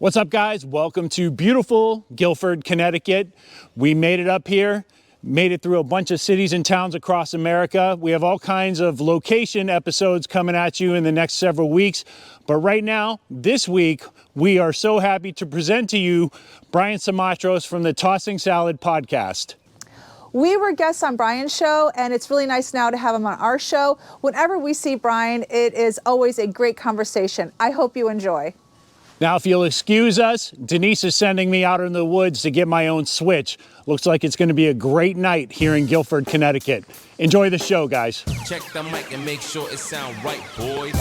What's up, guys? Welcome to beautiful Guilford, Connecticut. We made it up here, made it through a bunch of cities and towns across America. We have all kinds of location episodes coming at you in the next several weeks. But right now, this week, we are so happy to present to you Brian Siramaturos from the Tossing Salad podcast. We were guests on Brian's show, and it's really nice now to have him on our show. Whenever we see Brian, it is always a great conversation. I hope you enjoy. Now, if you'll excuse us, Denise is sending me out in the woods to get my own switch. Looks like it's going to be a great night here in Guilford, Connecticut. Enjoy the show, guys. Check the mic and make sure it sound right, boys.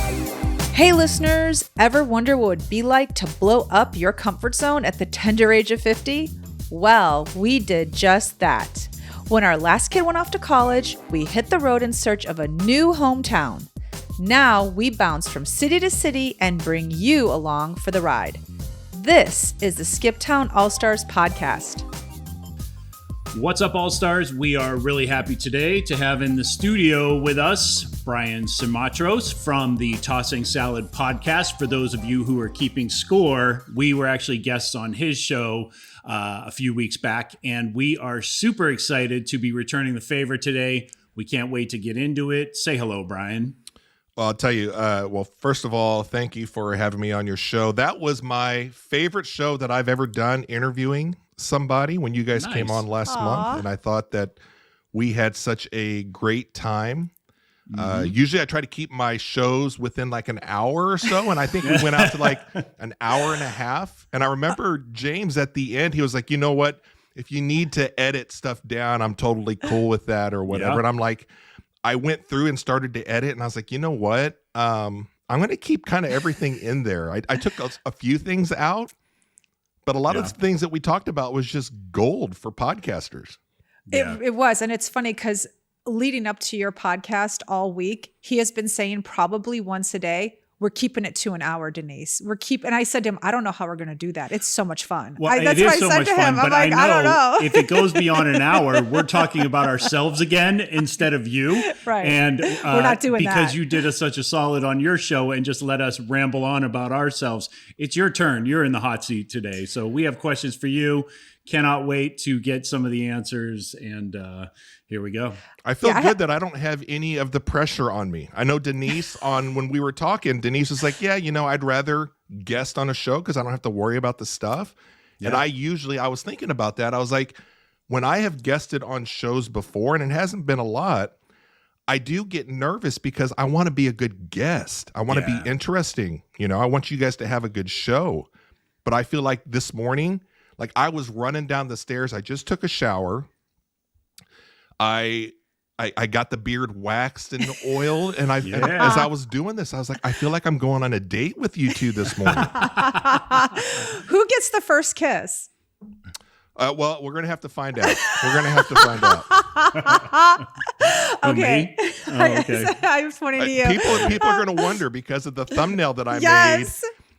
Hey listeners, ever wonder what it would be like to blow up your comfort zone at the tender age of 50? Well, we did just that. When our last kid went off to college, we hit the road in search of a new hometown. Now we bounce from city to city and bring you along for the ride. This is the Skiptown All-Stars podcast. What's up, All-Stars? We are really happy today to have in the studio with us Brian Siramaturos from the Tossing Salad podcast. For those of you who are keeping score, we were actually guests on his show a few weeks back, and we are super excited to be returning the favor today. We can't wait to get into it. Say hello, Brian. Well, I'll tell you, first of all, thank you for having me on your show. That was my favorite show that I've ever done, interviewing somebody when you guys came on last month. And I thought that we had such a great time. Usually I try to keep my shows within like an hour or so. And I think we went out to like an hour and a half. And I remember James at the end, he was like, you know what? If you need to edit stuff down, I'm totally cool with that or whatever. Yeah. And I'm like, I went through and started to edit, and I was like, you know what? I'm going to keep kind of everything in there. I took a few things out, but a lot of the things that we talked about was just gold for podcasters. It was, and it's funny because leading up to your podcast all week, he has been saying probably once a day, we're keeping it to an hour, Denise. And I said to him, I don't know how we're going to do that. It's so much fun. Well, that's it what is I so said much to fun, him. I'm but like, I don't know. if it goes beyond an hour, we're talking about ourselves again instead of you. Right. And we're not doing that. Because you did such a solid on your show and just let us ramble on about ourselves. It's your turn. You're in the hot seat today. So we have questions for you. Cannot wait to get some of the answers. And here we go. I feel good that I don't have any of the pressure on me. I know Denise when we were talking, Denise was like, yeah, I'd rather guest on a show because I don't have to worry about the stuff. Yeah. And I was thinking about that. I was like, when I have guested on shows before, and it hasn't been a lot, I do get nervous because I want to be a good guest. I want to be interesting. I want you guys to have a good show. But I feel like this morning, like I was running down the stairs. I just took a shower. I got the beard waxed and oiled, and and as I was doing this, I was like, I feel like I'm going on a date with you two this morning. Who gets the first kiss? Well, we're going to have to find out. Okay. Okay. I was pointing to you. People are going to wonder because of the thumbnail that I made.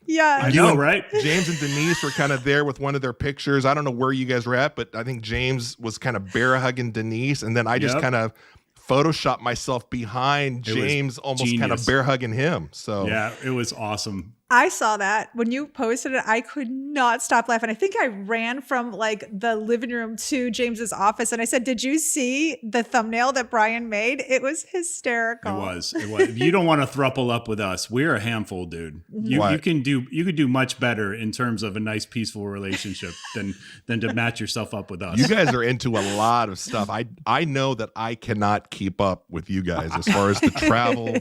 Yeah, I know, right? James and Denise were kind of there with one of their pictures. I don't know where you guys were at, but I think James was kind of bear hugging Denise, and then I just kind of photoshopped myself behind James, almost kind of bear hugging him. So yeah, it was awesome. I saw that when you posted it. I could not stop laughing. I think I ran from like the living room to James's office, and I said, "Did you see the thumbnail that Brian made? It was hysterical." It was. You don't want to throuple up with us. We're a handful, dude. You can do much better in terms of a nice, peaceful relationship than to match yourself up with us. You guys are into a lot of stuff. I know that I cannot keep up with you guys as far as the travel,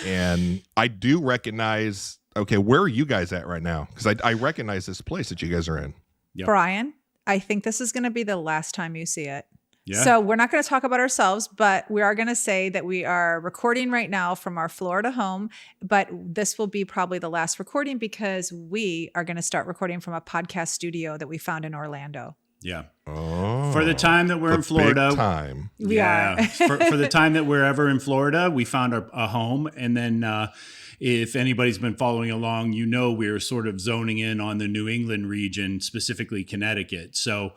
and I do recognize. Okay, where are you guys at right now? Because I recognize this place that you guys are in. Yep. Brian, I think this is going to be the last time you see it. Yeah. So we're not going to talk about ourselves, but we are going to say that we are recording right now from our Florida home. But this will be probably the last recording because we are going to start recording from a podcast studio that we found in Orlando. Yeah. Oh, for the time that we're in Florida. Big time. We are. for the time that we're ever in Florida, we found a home. And then if anybody's been following along, we're sort of zoning in on the New England region, specifically Connecticut. So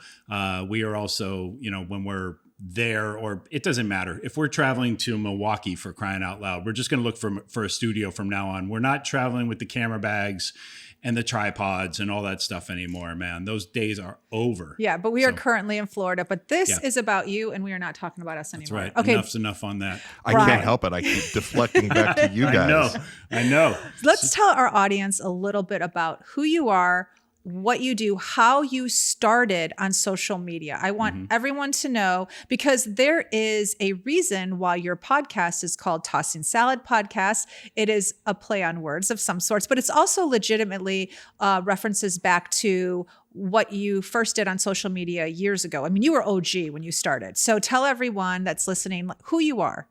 we are also, when we're there, or it doesn't matter. If we're traveling to Milwaukee, for crying out loud, we're just going to look for a studio from now on. We're not traveling with the camera bags and the tripods and all that stuff anymore, man. Those days are over. Yeah, but we are currently in Florida, but this is about you, and we are not talking about us That's anymore. right. Okay. Enough's enough on that. I can't help it. I keep deflecting back to you guys. I know. Let's tell our audience a little bit about who you are, what you do, how you started on social media. I want everyone to know, because there is a reason why your podcast is called Tossing Salad Podcast. It is a play on words of some sorts, but it's also legitimately references back to what you first did on social media years ago. I mean, you were OG when you started. So tell everyone that's listening who you are.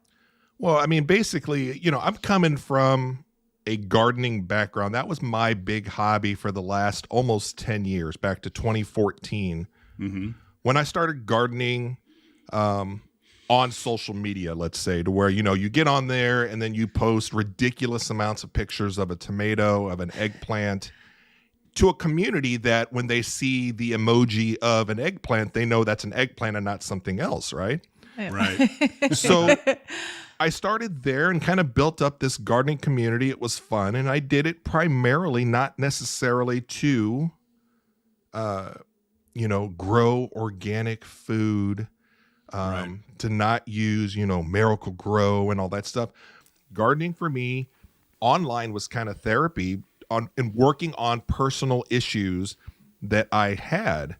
Well, I mean, basically, I'm coming from a gardening background. That was my big hobby for the last almost 10 years, back to 2014, when I started gardening on social media, let's say, to where, you get on there and then you post ridiculous amounts of pictures of a tomato, of an eggplant, to a community that when they see the emoji of an eggplant, they know that's an eggplant and not something else, right? Yeah. Right. So I started there and kind of built up this gardening community. It was fun. And I did it primarily, not necessarily to, grow organic food, to not use, Miracle Grow and all that stuff. Gardening for me online was kind of therapy in working on personal issues that I had.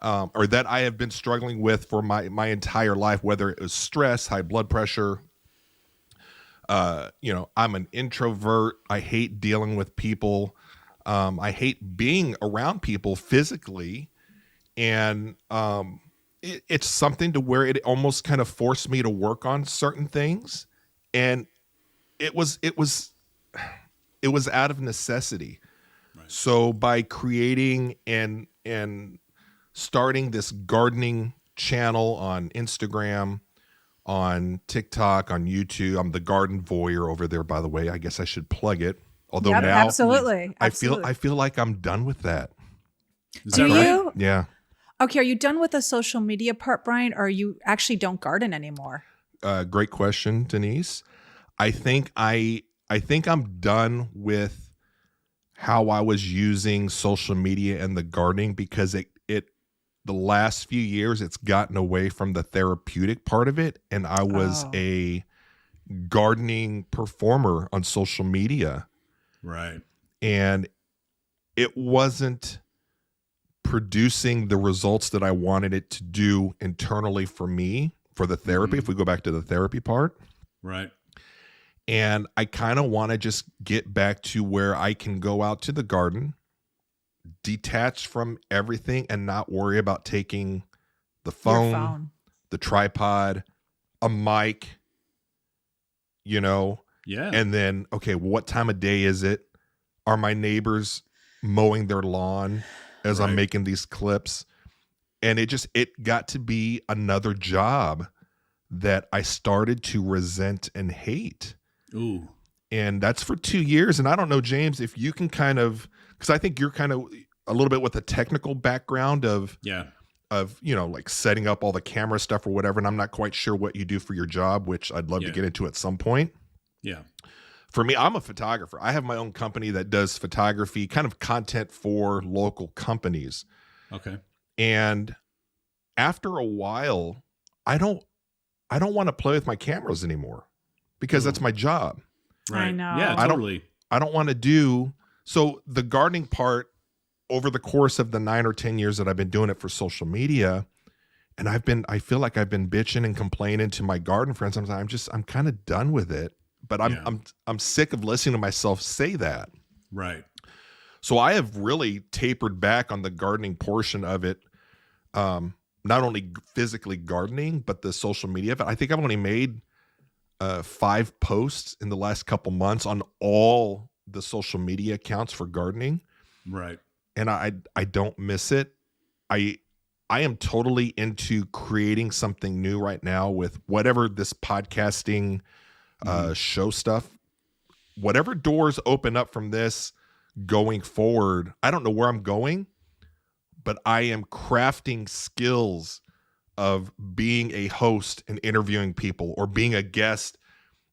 Or that I have been struggling with for my entire life, whether it was stress, high blood pressure. I'm an introvert. I hate dealing with people. I hate being around people physically. And it's something to where it almost kind of forced me to work on certain things. And it was out of necessity. Right. So by creating and starting this gardening channel on Instagram, on TikTok, on YouTube. I'm the garden voyeur over there, by the way. I guess I should plug it. Although now absolutely. I feel like I'm done with that. Do you? Yeah. Okay, are you done with the social media part, Brian, or you actually don't garden anymore? Great question, Denise. I think I'm done with how I was using social media and the gardening, because the last few years, it's gotten away from the therapeutic part of it. And I was a gardening performer on social media. Right. And it wasn't producing the results that I wanted it to do internally for me, for the therapy, if we go back to the therapy part. Right. And I kind of want to just get back to where I can go out to the garden, detach from everything, and not worry about taking the phone, the tripod, a mic, and then, okay, what time of day is it? Are my neighbors mowing their lawn as I'm making these clips? And it got to be another job that I started to resent and hate. Ooh. And that's for 2 years. And I don't know, James, if you can kind of, because I think you're kind of a little bit with a technical background of like setting up all the camera stuff or whatever. And I'm not quite sure what you do for your job, which I'd love to get into at some point. Yeah. For me, I'm a photographer. I have my own company that does photography, kind of content for local companies. Okay. And after a while, I don't want to play with my cameras anymore, because that's my job. Right. I know. Yeah, totally. I don't want to do so. The gardening part, over the course of the 9 or 10 years that I've been doing it for social media, and I feel like I've been bitching and complaining to my garden friends. I'm kind of done with it, but I'm sick of listening to myself say that. Right. So I have really tapered back on the gardening portion of it. Not only physically gardening, but the social media. But I think I've only made 5 posts in the last couple months on all the social media accounts for gardening. Right. And I don't miss it. I am totally into creating something new right now with whatever this podcasting show stuff, whatever doors open up from this going forward. I don't know where I'm going, but I am crafting skills of being a host and interviewing people, or being a guest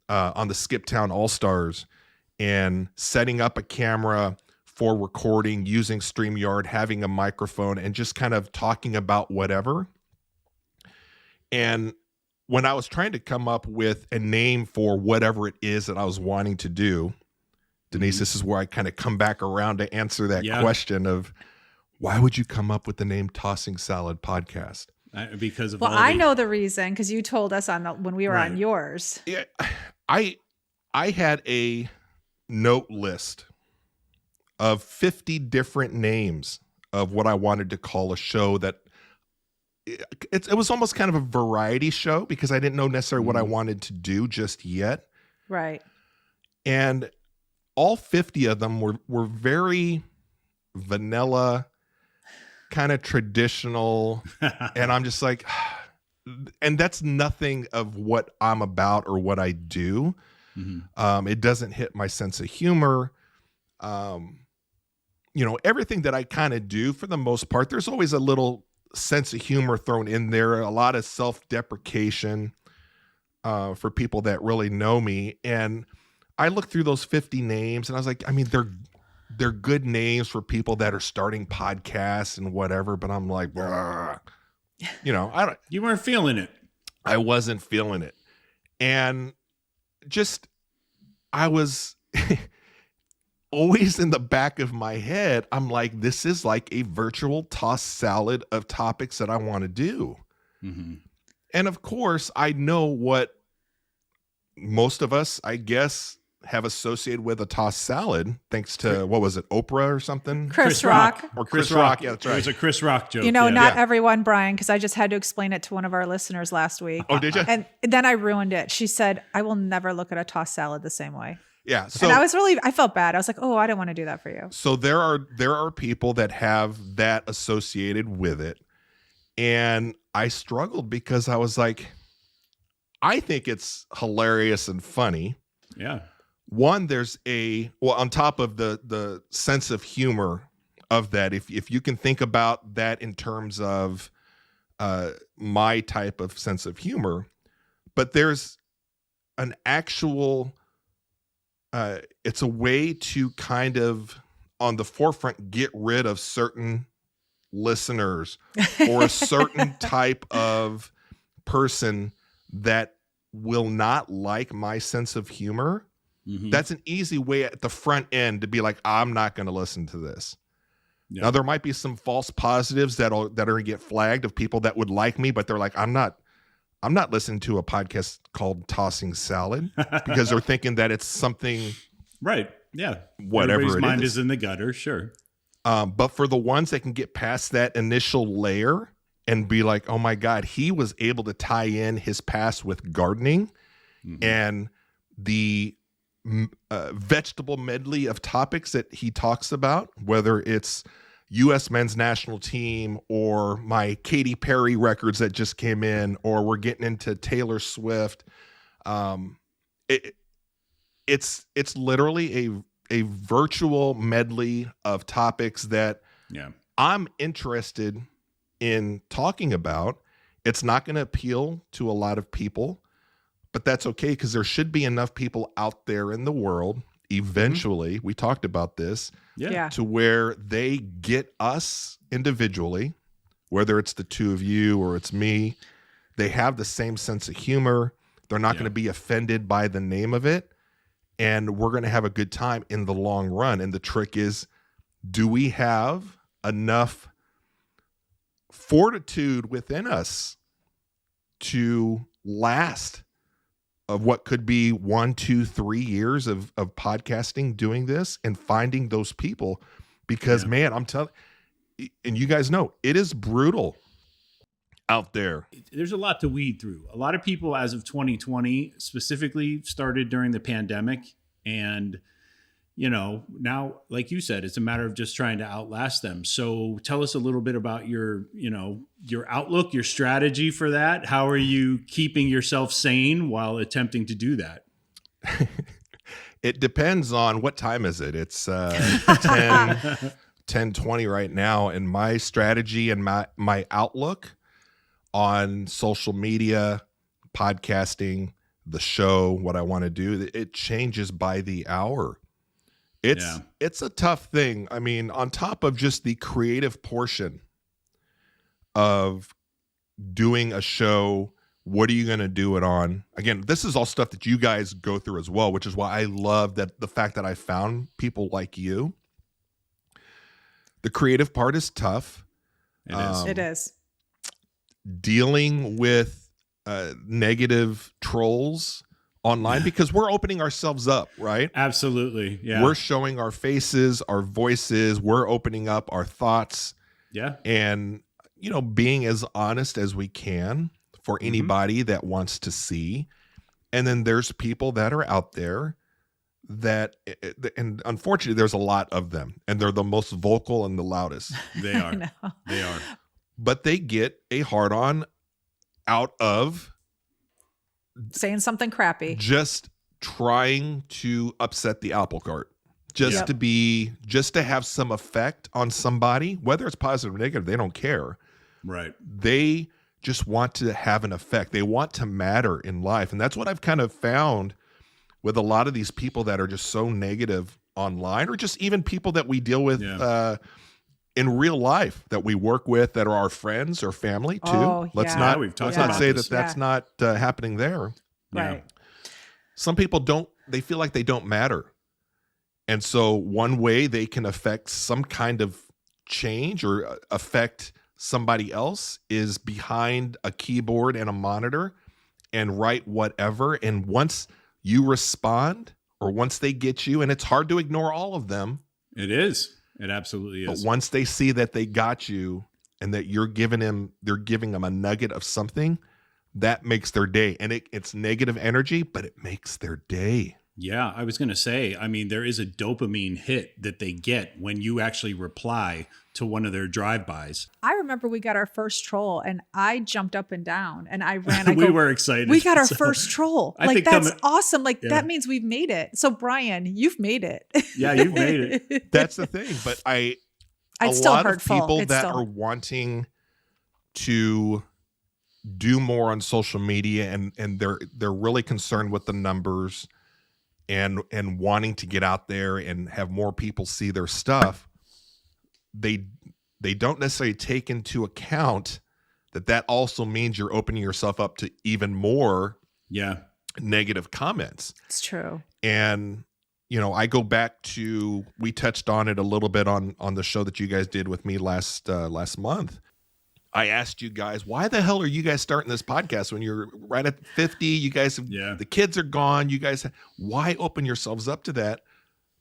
on the Skip Town All-Stars and setting up a camera for recording, using StreamYard, having a microphone, and just kind of talking about whatever. And when I was trying to come up with a name for whatever it is that I was wanting to do, Denise, this is where I kind of come back around to answer that question of why would you come up with the name Tossing Salad Podcast? Because of I know the reason, because you told us when we were on yours. Yeah, I had a note list of 50 different names of what I wanted to call a show that it was almost kind of a variety show because I didn't know necessarily what I wanted to do just yet. Right. And all 50 of them were very vanilla, kind of traditional. And I'm just like, and that's nothing of what I'm about or what I do. It doesn't hit my sense of humor. Everything that I kind of do for the most part, there's always a little sense of humor thrown in there, a lot of self-deprecation for people that really know me. And I looked through those 50 names and I was like, I mean, they're good names for people that are starting podcasts and whatever, but I'm like, you weren't feeling it. I wasn't feeling it. And just, I was always in the back of my head, I'm like, this is like a virtual tossed salad of topics that I want to do. And of course, I know what most of us, I guess, have associated with a tossed salad, thanks to, what was it, Oprah or something? Chris Rock. Or Chris Rock, yeah, that's right. It was a Chris Rock joke. Not everyone, Brian, because I just had to explain it to one of our listeners last week. Oh, did you? And then I ruined it. She said, I will never look at a tossed salad the same way. Yeah. So, and I felt bad. I was like, oh, I didn't want to do that for you. So there are people that have that associated with it. And I struggled because I was like, I think it's hilarious and funny. Yeah. One, there's on top of the sense of humor of that, if you can think about that in terms of my type of sense of humor, but there's an actual, it's a way to kind of on the forefront get rid of certain listeners or a certain type of person that will not like my sense of humor. That's an easy way at the front end to be like, I'm not going to listen to this. Now there might be some false positives that are going to get flagged of people that would like me, but they're like, I'm not listening to a podcast called Tossing Salad because they're thinking that it's something. Right. Yeah. Whatever Everybody's mind is. is in the gutter. Sure. But for the ones that can get past that initial layer and be like, oh my God, he was able to tie in his past with gardening and the vegetable medley of topics that he talks about, whether it's U.S. men's national team or my Katy Perry records that just came in, or we're getting into Taylor Swift. It's literally a virtual medley of topics that I'm interested in talking about. It's not going to appeal to a lot of people, but that's okay because there should be enough people out there in the world eventually, we talked about this, to where they get us individually, whether it's the two of you or it's me, they have the same sense of humor. They're not going to be offended by the name of it. And we're going to have a good time in the long run. And the trick is, do we have enough fortitude within us to last of what could be 1, 2, 3 years of podcasting, doing this and finding those people? Because man, I'm telling, and you guys know, it is brutal out there. There's a lot to weed through. A lot of people as of 2020 specifically started during the pandemic. And, you know, now, like you said, it's a matter of just trying to outlast them. So tell us a little bit about your outlook, your strategy for that. How are you keeping yourself sane while attempting to do that? It depends on what time is it. It's 10:20 right now. And my strategy and my outlook on social media, podcasting, the show, what I want to do, it changes by the hour. It's a tough thing. I mean, on top of just the creative portion of doing a show, what are you going to do it on? Again, this is all stuff that you guys go through as well, which is why I love that the fact that I found people like you. The creative part is tough. It is. Dealing with negative trolls online, because we're opening ourselves up, right? Absolutely. Yeah. We're showing our faces, our voices, we're opening up our thoughts. Yeah. And, being as honest as we can for anybody that wants to see. And then there's people that are out there that, and unfortunately, there's a lot of them, and they're the most vocal and the loudest. They are. They are. But they get a hard-on out of saying something crappy, just trying to upset the apple cart, just to have some effect on somebody, whether it's positive or negative, they don't care. Right. They just want to have an effect. They want to matter in life. And that's what I've kind of found with a lot of these people that are just so negative online, or just even people that we deal with in real life that we work with that are our friends or family too. Let's not say that that's not happening there. Right. Some people they feel like they don't matter. And so one way they can affect some kind of change or affect somebody else is behind a keyboard and a monitor and write whatever. And once you respond, or once they get you, and it's hard to ignore all of them. It is. It absolutely is. But once they see that they got you and that they're giving them a nugget of something, that makes their day. And it's negative energy, but it makes their day. Yeah, I was going to say, I mean, there is a dopamine hit that they get when you actually reply to one of their drive-bys. I remember we got our first troll and I jumped up and down and I ran. We were excited. We got our first troll. Like, that's awesome. Like, that means we've made it. So, Brian, you've made it. Yeah, you've made it. That's the thing. But a lot of people that are wanting to do more on social media and they're really concerned with the numbers and wanting to get out there and have more people see their stuff, they don't necessarily take into account that also means you're opening yourself up to even more negative comments. It's true. And I go back to, we touched on it a little bit on the show that you guys did with me last month. I asked you guys, why the hell are you guys starting this podcast when you're right at 50? You guys, the kids are gone. You guys, why open yourselves up to that?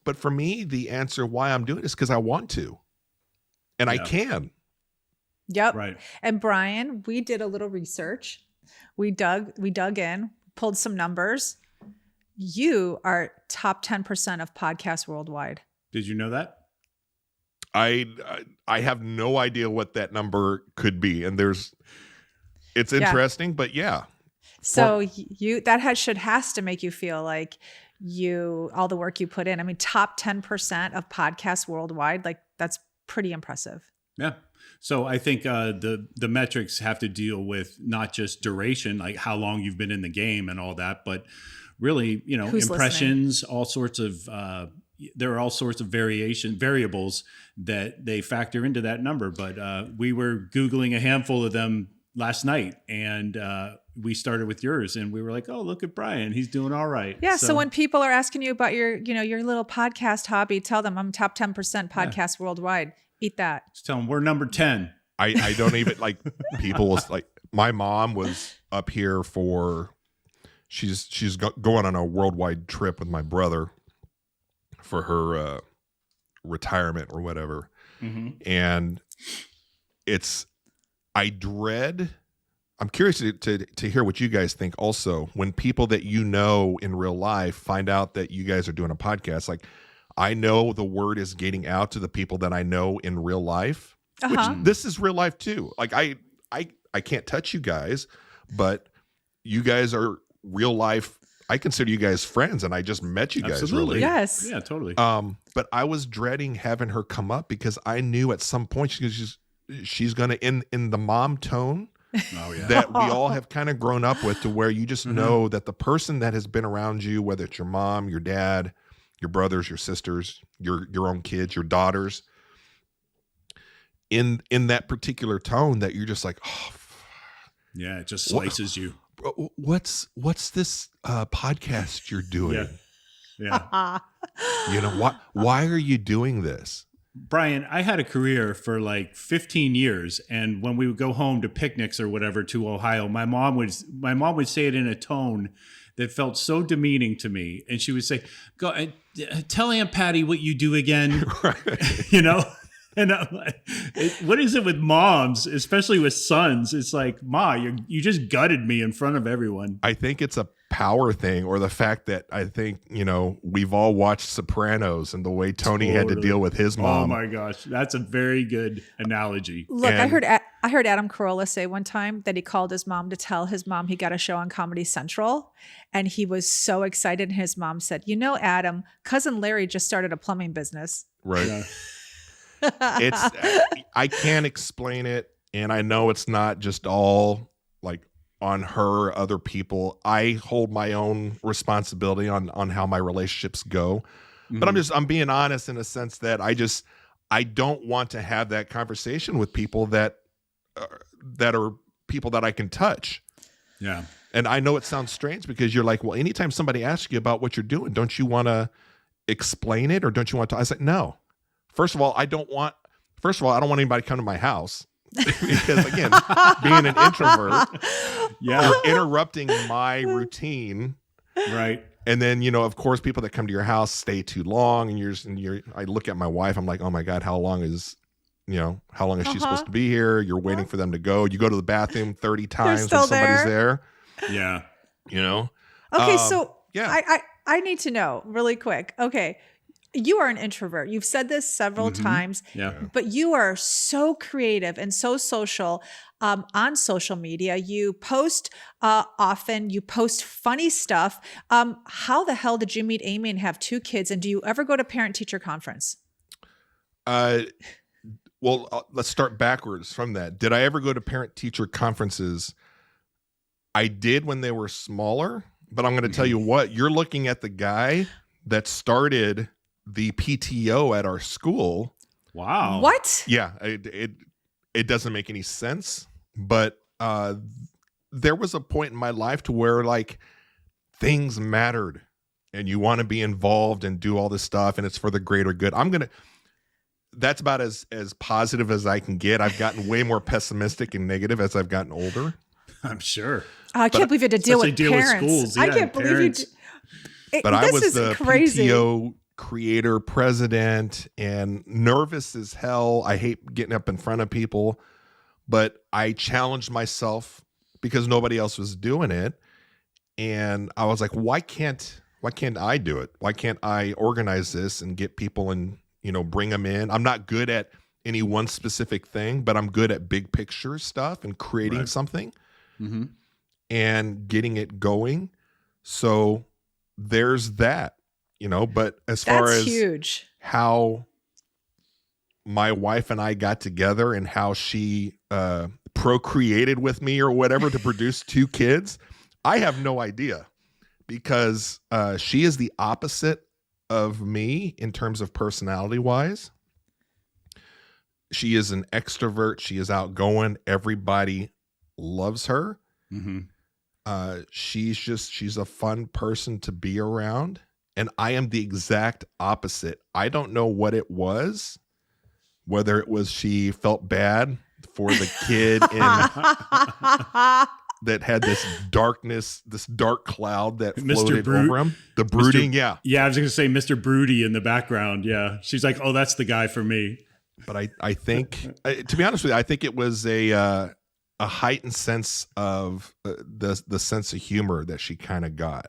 But for me, the answer why I'm doing it is because I want to, and I can. Yep. Right. And Brian, we did a little research. We dug in, pulled some numbers. You are top 10% of podcasts worldwide. Did you know that? I have no idea what that number could be, and it's interesting, but yeah. So that has to make you feel like all the work you put in. I mean, top 10% of podcasts worldwide, like, that's pretty impressive. Yeah. So I think the metrics have to deal with not just duration, like how long you've been in the game and all that, but really, who's impressions, listening? all sorts of there are all sorts of variables that they factor into that number. But we were Googling a handful of them last night, and we started with yours, and we were like, oh, look at Brian. He's doing all right. Yeah. So when people are asking you about your little podcast hobby, tell them I'm top 10% podcast worldwide. Eat that. Just tell them we're number 10. I don't even like people was like, my mom was up here she's going on a worldwide trip with my brother for her retirement or whatever. Mm-hmm. And I'm curious to hear what you guys think also, when people that in real life find out that you guys are doing a podcast. Like, I know the word is getting out to the people that I know in real life, which this is real life too. Like, I can't touch you guys, but you guys are real life. I consider you guys friends, and I just met you guys. Absolutely. Really. Yes. Yeah, totally. But I was dreading having her come up because I knew at some point she's going to in the mom tone that we all have kind of grown up with, to where you just know that the person that has been around you, whether it's your mom, your dad, your brothers, your sisters, your own kids, your daughters, in that particular tone that you're just like, oh, yeah, it just slices you. What's this podcast you're doing? Yeah. Why are you doing this? Brian, I had a career for like 15 years, and when we would go home to picnics or whatever to Ohio, my mom would say it in a tone that felt so demeaning to me, and she would say, "Go tell Aunt Patty what you do again," Right. And I'm like, what is it with moms, especially with sons? It's like, Ma, you just gutted me in front of everyone. I think it's a power thing, or the fact that I think, we've all watched Sopranos and the way Tony had to deal with his mom. Oh my gosh, that's a very good analogy. Look, I heard Adam Carolla say one time that he called his mom to tell his mom he got a show on Comedy Central, and he was so excited. And his mom said, Adam, cousin Larry just started a plumbing business. Right. Yeah. I can't explain it, and I know it's not just all like on her, other people. I hold my own responsibility on how my relationships go. Mm-hmm. But I'm being honest in a sense that I don't want to have that conversation with people that are people that I can touch. Yeah. And I know it sounds strange because you're like, well, anytime somebody asks you about what you're doing, don't you want to explain it, or don't you want to? I said, no. First of all, I don't want anybody to come to my house because, again, being an introvert, you're interrupting my routine. Right. And then, of course, people that come to your house stay too long, and I look at my wife, I'm like, oh my God, how long is she supposed to be here? You're waiting for them to go. You go to the bathroom 30 times when somebody's there. Yeah. Okay. So I need to know really quick. Okay. You are an introvert. You've said this several times, but you are so creative and so social on social media. You post often. You post funny stuff. How the hell did you meet Amy and have 2 kids? And do you ever go to parent-teacher conference? Let's start backwards from that. Did I ever go to parent-teacher conferences? I did when they were smaller, but I'm going to tell you what. You're looking at the guy that started the PTO at our school. Wow. What? Yeah, it doesn't make any sense, but there was a point in my life to where like things mattered and you want to be involved and do all this stuff and it's for the greater good. That's about as positive as I can get. I've gotten way more pessimistic and negative as I've gotten older. I'm sure. I can't believe you had to deal with parents. With schools. I can't believe you. But I was the crazy. PTO creator, president, and nervous as hell. I hate getting up in front of people, but I challenged myself because nobody else was doing it. And I was like, why can't I do it? Why can't I organize this and get people and, bring them in? I'm not good at any one specific thing, but I'm good at big picture stuff and creating something and getting it going. So there's that. But as far as huge. How my wife and I got together and how she procreated with me or whatever to produce 2 kids, I have no idea because she is the opposite of me in terms of personality wise. She is an extrovert. She is outgoing. Everybody loves her. She's a fun person to be around. And I am the exact opposite. I don't know what it was, whether it was she felt bad for the kid that had this dark cloud that floated over him. The brooding, Yeah, I was going to say Mr. Broody in the background. Yeah, she's like, oh, that's the guy for me. But I think, to be honest with you, I think it was a heightened sense of the sense of humor that she kind of got.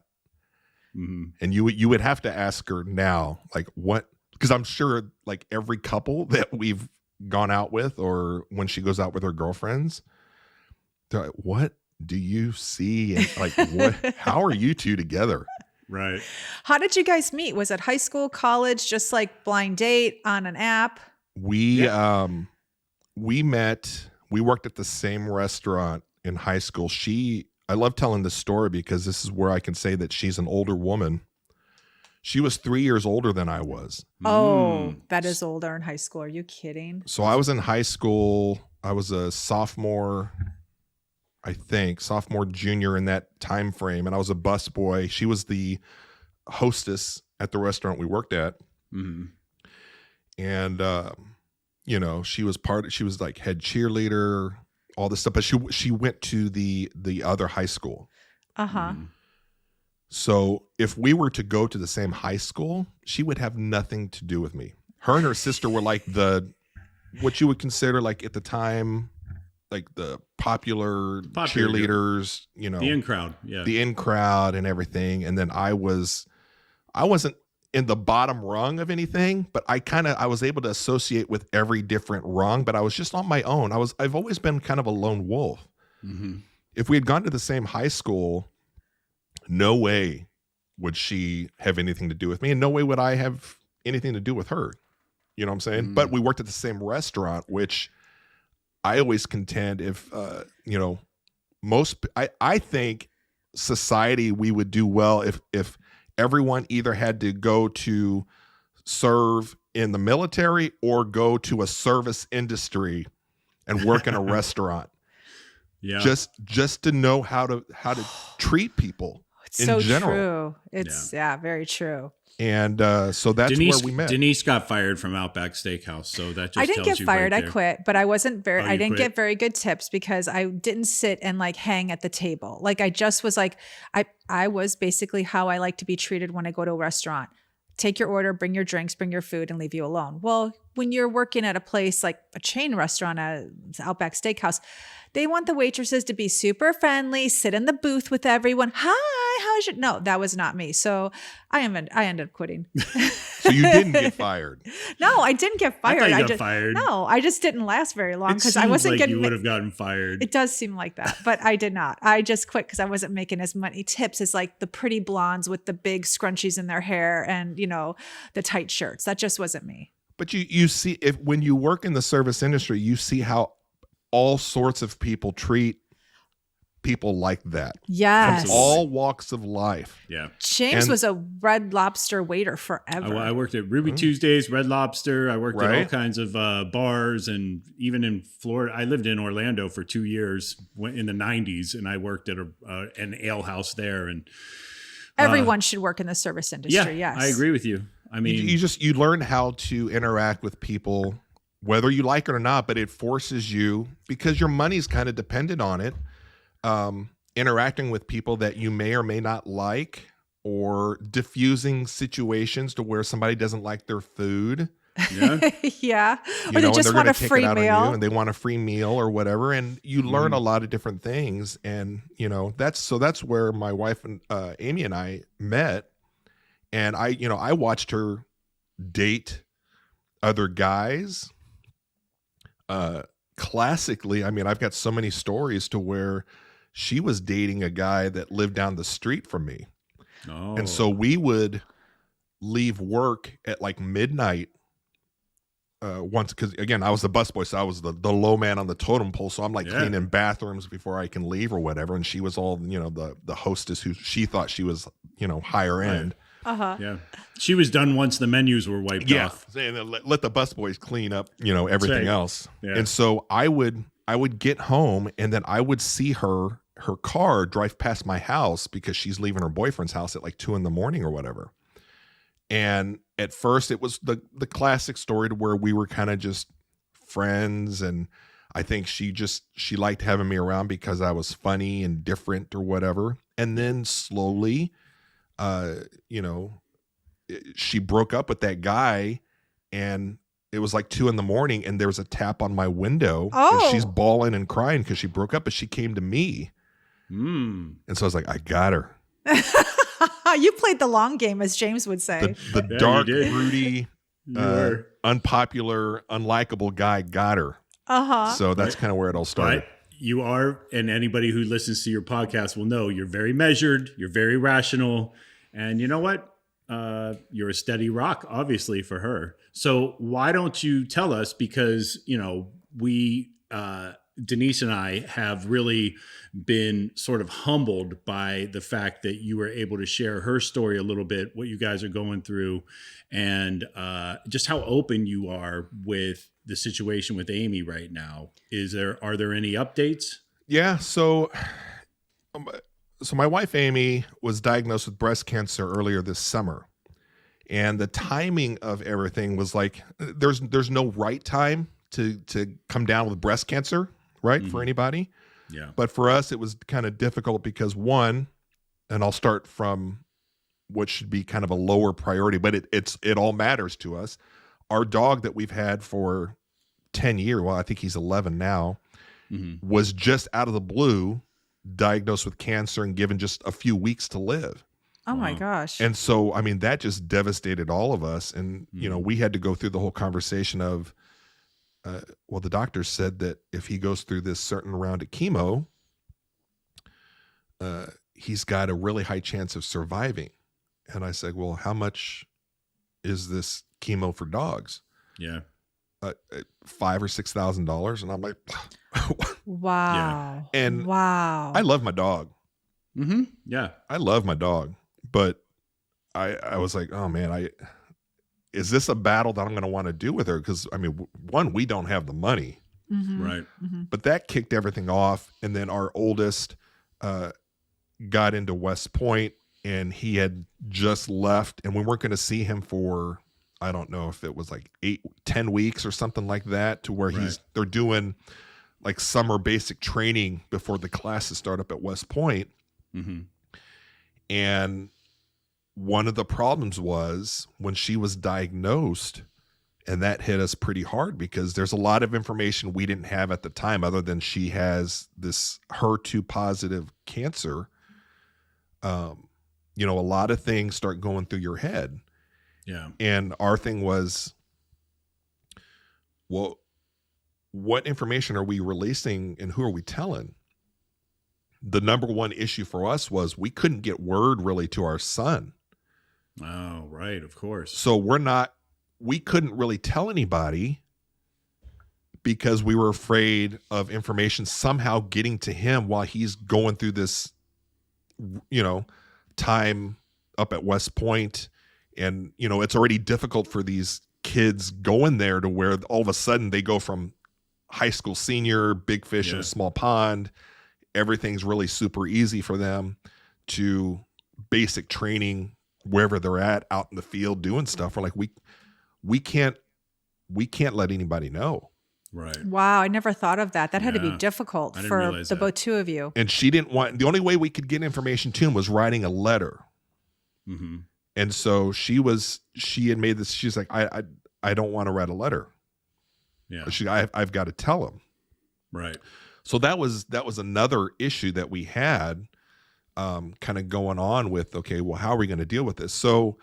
And you would have to ask her now, like what, because I'm sure like every couple that we've gone out with or when she goes out with her girlfriends, they're like, what do you see? And like, how are you 2 together? Right. How did you guys meet? Was it high school, college, just like blind date on an app? We met, we worked at the same restaurant in high school. I love telling this story because this is where I can say that she's an older woman. She was 3 years older than I was. Oh, that is older in high school. Are you kidding? So I was in high school. I was a sophomore, I think, sophomore, junior in that time frame. And I was a busboy. She was the hostess at the restaurant we worked at. Mm-hmm. And, you know, she was like head cheerleader, all this stuff. But she went to the other high school. Uh-huh. So if we were to go to the same high school, she would have nothing to do with me. Her and her sister were like what you would consider like at the time, like the popular cheerleaders, you know, the in crowd. Yeah. The in crowd and everything. And then I wasn't in the bottom rung of anything, but I was able to associate with every different rung, but I was just on my own. I've always been kind of a lone wolf. Mm-hmm. If we had gone to the same high school, no way would she have anything to do with me, and no way would I have anything to do with her. You know what I'm saying? Mm. But we worked at the same restaurant, which I always contend if, you know, I think society, we would do well if everyone either had to go to serve in the military or go to a service industry and work in a restaurant. Yeah. Just to know how to treat people. It's in so general. True. It's very true. And so that's where we met. Denise got fired from Outback Steakhouse, so that just I didn't tells get you fired. right I quit, but I wasn't very. I didn't quit? get very good tips because I didn't sit and like hang at the table. Like I just was like, I was basically how I like to be treated when I go to a restaurant. Take your order, bring your drinks, bring your food, and leave you alone. Well, when you're working at a place like a chain restaurant, Outback Steakhouse, they want the waitresses to be super friendly, sit in the booth with everyone. Hi, how's your? No, that was not me. So I ended up quitting. So you didn't get fired? No, I didn't get fired. I thought you got fired. No, I just didn't last very long because I wasn't like getting. You would have gotten fired. It does seem like that, but I did not. I just quit because I wasn't making as many tips as like the pretty blondes with the big scrunchies in their hair and the tight shirts. That just wasn't me. But you see, when you work in the service industry, you see how all sorts of people treat people like that. Yes. From all walks of life. Yeah. James was a Red Lobster waiter forever. I worked at Ruby Tuesdays, Red Lobster. I worked at all kinds of bars, and even in Florida. I lived in Orlando for 2 years in the 90s, and I worked at an ale house there. And everyone should work in the service industry. Yeah, yes. I agree with you. I mean, you learn how to interact with people, whether you like it or not, but it forces you, because your money's kind of dependent on it, interacting with people that you may or may not like, or diffusing situations to where somebody doesn't like their food. Yeah. Yeah. Or they just want a free meal. And they want a free meal or whatever. And you learn a lot of different things. And, that's where my wife and Amy and I met. And I watched her date other guys. Classically, I mean, I've got so many stories to where she was dating a guy that lived down the street from me. Oh. And so we would leave work at like midnight once, because again, I was the busboy, so I was the low man on the totem pole. So I'm like cleaning bathrooms before I can leave or whatever. And she was all, the hostess who she thought she was, higher end. Uh-huh. Yeah. She was done once the menus were wiped off. And let the busboys clean up, everything else. Yeah. And so I would get home, and then I would see her car drive past my house because she's leaving her boyfriend's house at like 2 a.m. or whatever. And at first it was the classic story to where we were kind of just friends. And I think she liked having me around because I was funny and different or whatever. And then slowly, she broke up with that guy, and it was like 2 a.m. and there was a tap on my window. Oh. And she's bawling and crying because she broke up, but she came to me. Mm. And so I was like, I got her. You played the long game, as James would say. The dark, broody, unpopular, unlikable guy got her. Uh-huh. So that's kind of where it all started. But you are, and anybody who listens to your podcast will know, you're very measured, you're very rational, and you know what? You're a steady rock, obviously, for her. So why don't you tell us, because, we Denise and I have really been sort of humbled by the fact that you were able to share her story a little bit, what you guys are going through, and just how open you are with the situation with Amy right now. Are there any updates? Yeah. So my wife, Amy, was diagnosed with breast cancer earlier this summer. And the timing of everything was like, there's no right time to come down with breast cancer, right? Mm-hmm. For anybody. Yeah. But for us, it was kind of difficult because one, and I'll start from what should be kind of a lower priority, but it all matters to us. Our dog that we've had for 10 years, well, I think he's 11 now, mm-hmm. was just out of the blue diagnosed with cancer and given just a few weeks to live. Oh my gosh. And so, I mean, that just devastated all of us. And, you know, we had to go through the whole conversation of, well, the doctor said that if he goes through this certain round of chemo, he's got a really high chance of surviving. And I said, well, how much is this chemo for dogs? Yeah. $5,000 or $6,000. And I'm like, wow. Yeah. And wow. I love my dog. Mm-hmm. Yeah. I love my dog. But I was like, oh man, is this a battle that I'm going to want to do with her? Because I mean, one, we don't have the money, mm-hmm. right? Mm-hmm. But that kicked everything off. And then our oldest got into West Point, and he had just left, and we weren't going to see him for, I don't know if it was like 8-10 weeks or something like that, to where they're doing like summer basic training before the classes start up at West Point. Mm-hmm. And one of the problems was when she was diagnosed, and that hit us pretty hard because there's a lot of information we didn't have at the time other than she has this HER2 positive cancer. You know, a lot of things start going through your head. Yeah. And our thing was, well, what information are we releasing and who are we telling? The number one issue for us was we couldn't get word really to our son. Oh, right. Of course. So we couldn't really tell anybody because we were afraid of information somehow getting to him while he's going through this, you know, time up at West Point. And, you know, it's already difficult for these kids going there to where all of a sudden they go from high school senior, big fish in a small pond. Everything's really super easy for them, to basic training wherever they're at out in the field doing stuff. We're like, we can't let anybody know. Right. Wow. I never thought of that. That had to be difficult for the both two of you. And she didn't want, the only way we could get information to him was writing a letter. Mm-hmm. And so she had made this, she's like, I don't want to write a letter. Yeah. I've got to tell him. Right. So that was another issue that we had, kind of going on with, okay, well, how are we going to deal with this? So,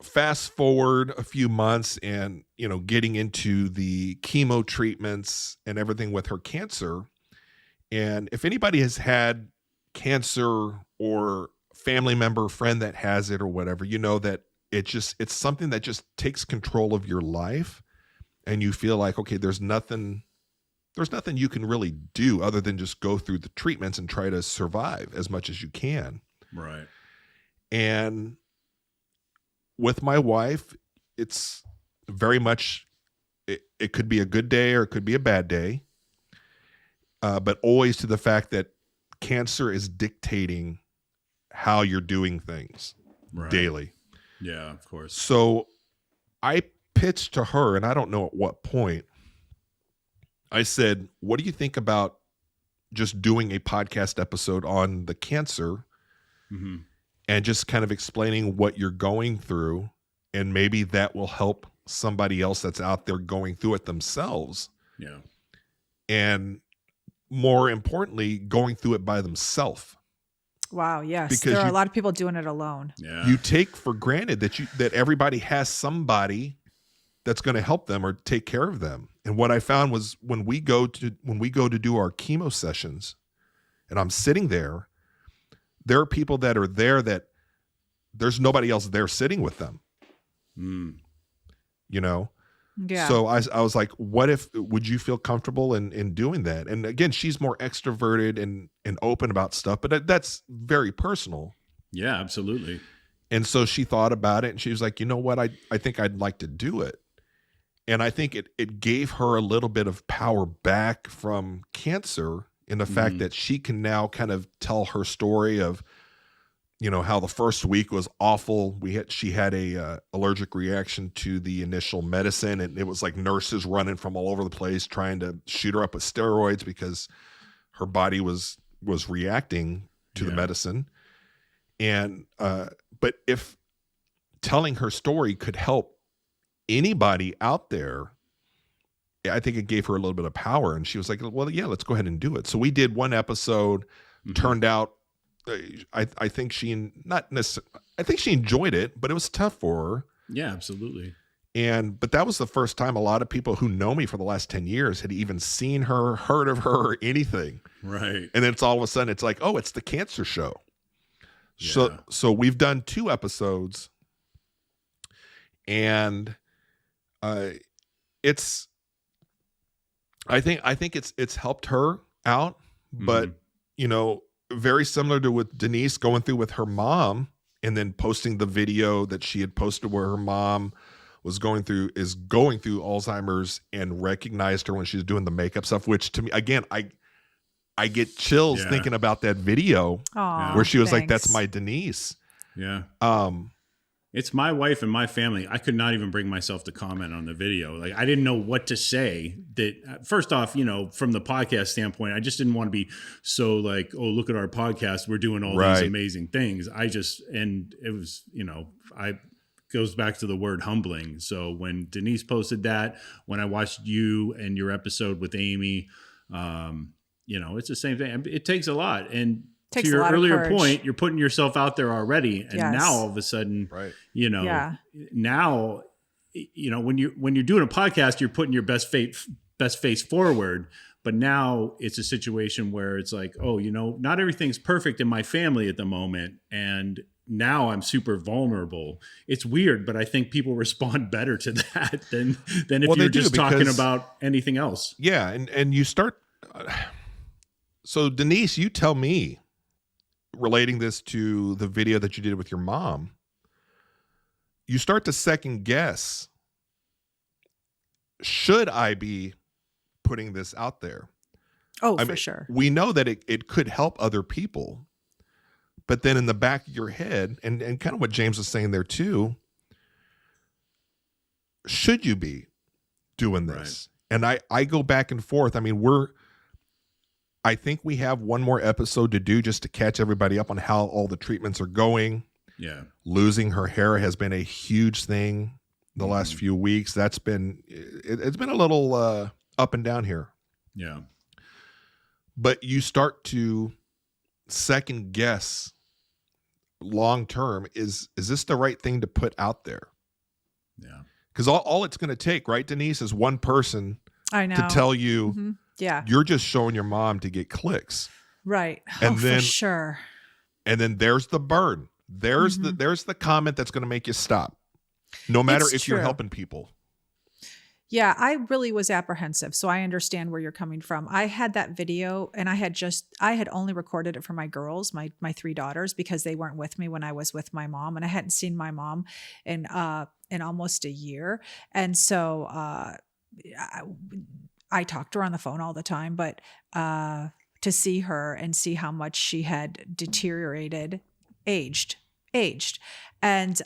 fast forward a few months and, you know, getting into the chemo treatments and everything with her cancer. And if anybody has had cancer or family member, friend that has it or whatever, you know that it's something that just takes control of your life, and you feel like, okay, there's nothing you can really do other than just go through the treatments and try to survive as much as you can. Right. And with my wife, it's very much, it could be a good day or it could be a bad day. But always to the fact that cancer is dictating how you're doing things daily. Yeah, of course. So I pitched to her, and I don't know at what point, I said, what do you think about just doing a podcast episode on the cancer, mm-hmm. and just kind of explaining what you're going through, and maybe that will help somebody else that's out there going through it themselves. Yeah. And more importantly, going through it by themselves. Wow. Yes. Because there are a lot of people doing it alone. Yeah. You take for granted that everybody has somebody that's going to help them or take care of them. And what I found was when we go to do our chemo sessions, and I'm sitting there are people that are there that there's nobody else there sitting with them. Mm. You know, Yeah. So I was like, would you feel comfortable in doing that? And again, she's more extroverted and open about stuff, but that's very personal. Yeah, absolutely. And so she thought about it and she was like, you know what? I think I'd like to do it. And I think it gave her a little bit of power back from cancer in the fact that she can now kind of tell her story of, you know, how the first week was awful. She had a allergic reaction to the initial medicine, and it was like nurses running from all over the place trying to shoot her up with steroids because her body was reacting to the medicine. And but if telling her story could help anybody out there, I think it gave her a little bit of power. And she was like, well, yeah, let's go ahead and do it. So we did one episode, turned out, I think she enjoyed it, but it was tough for her. Yeah, absolutely. But that was the first time a lot of people who know me for the last 10 years had even seen her, heard of her, or anything. Right. And then it's all of a sudden, it's like, oh, it's the cancer show. Yeah. So we've done 2 episodes, and I think it's helped her out, but you know, very similar to with Denise going through with her mom and then posting the video that she had posted where her mom is going through Alzheimer's and recognized her when she's doing the makeup stuff, which to me, again, I get chills thinking about that video. Aww, where she was like, that's my Denise. Yeah. It's my wife and my family. I could not even bring myself to comment on the video. Like, I didn't know what to say. That first off, you know, from the podcast standpoint, I just didn't want to be so like, oh, look at our podcast. We're doing all these amazing things. And it was, you know, goes back to the word humbling. So when Denise posted that, when I watched you and your episode with Amy, you know, it's the same thing. It takes a lot. And to your earlier point, you're putting yourself out there already. And now all of a sudden, you know, now, you know, when you're doing a podcast, you're putting your best face forward. But now it's a situation where it's like, oh, you know, not everything's perfect in my family at the moment. And now I'm super vulnerable. It's weird, but I think people respond better to that than if you're just talking about anything else. Yeah. And you start. So Denise, you tell me, relating this to the video that you did with your mom, you start to second guess, should I be putting this out there? Oh, for sure. We know that it could help other people, but then in the back of your head, and kind of what James was saying there too, should you be doing this? Right. And I go back and forth. I mean, I think we have one more episode to do just to catch everybody up on how all the treatments are going. Yeah. Losing her hair has been a huge thing the last few weeks. It's been a little up and down here. Yeah. But you start to second guess long term, is this the right thing to put out there? Yeah. Because all it's going to take, right, Denise, is one person to tell you, you're just showing your mom to get clicks. Right. And then, for sure. And then there's the burn. There's the comment that's going to make you stop. No matter if you're helping people. Yeah, I really was apprehensive. So I understand where you're coming from. I had that video and I had only recorded it for my girls, my 3 daughters, because they weren't with me when I was with my mom, and I hadn't seen my mom in almost a year. And so I talked to her on the phone all the time, but to see her and see how much she had deteriorated, aged. And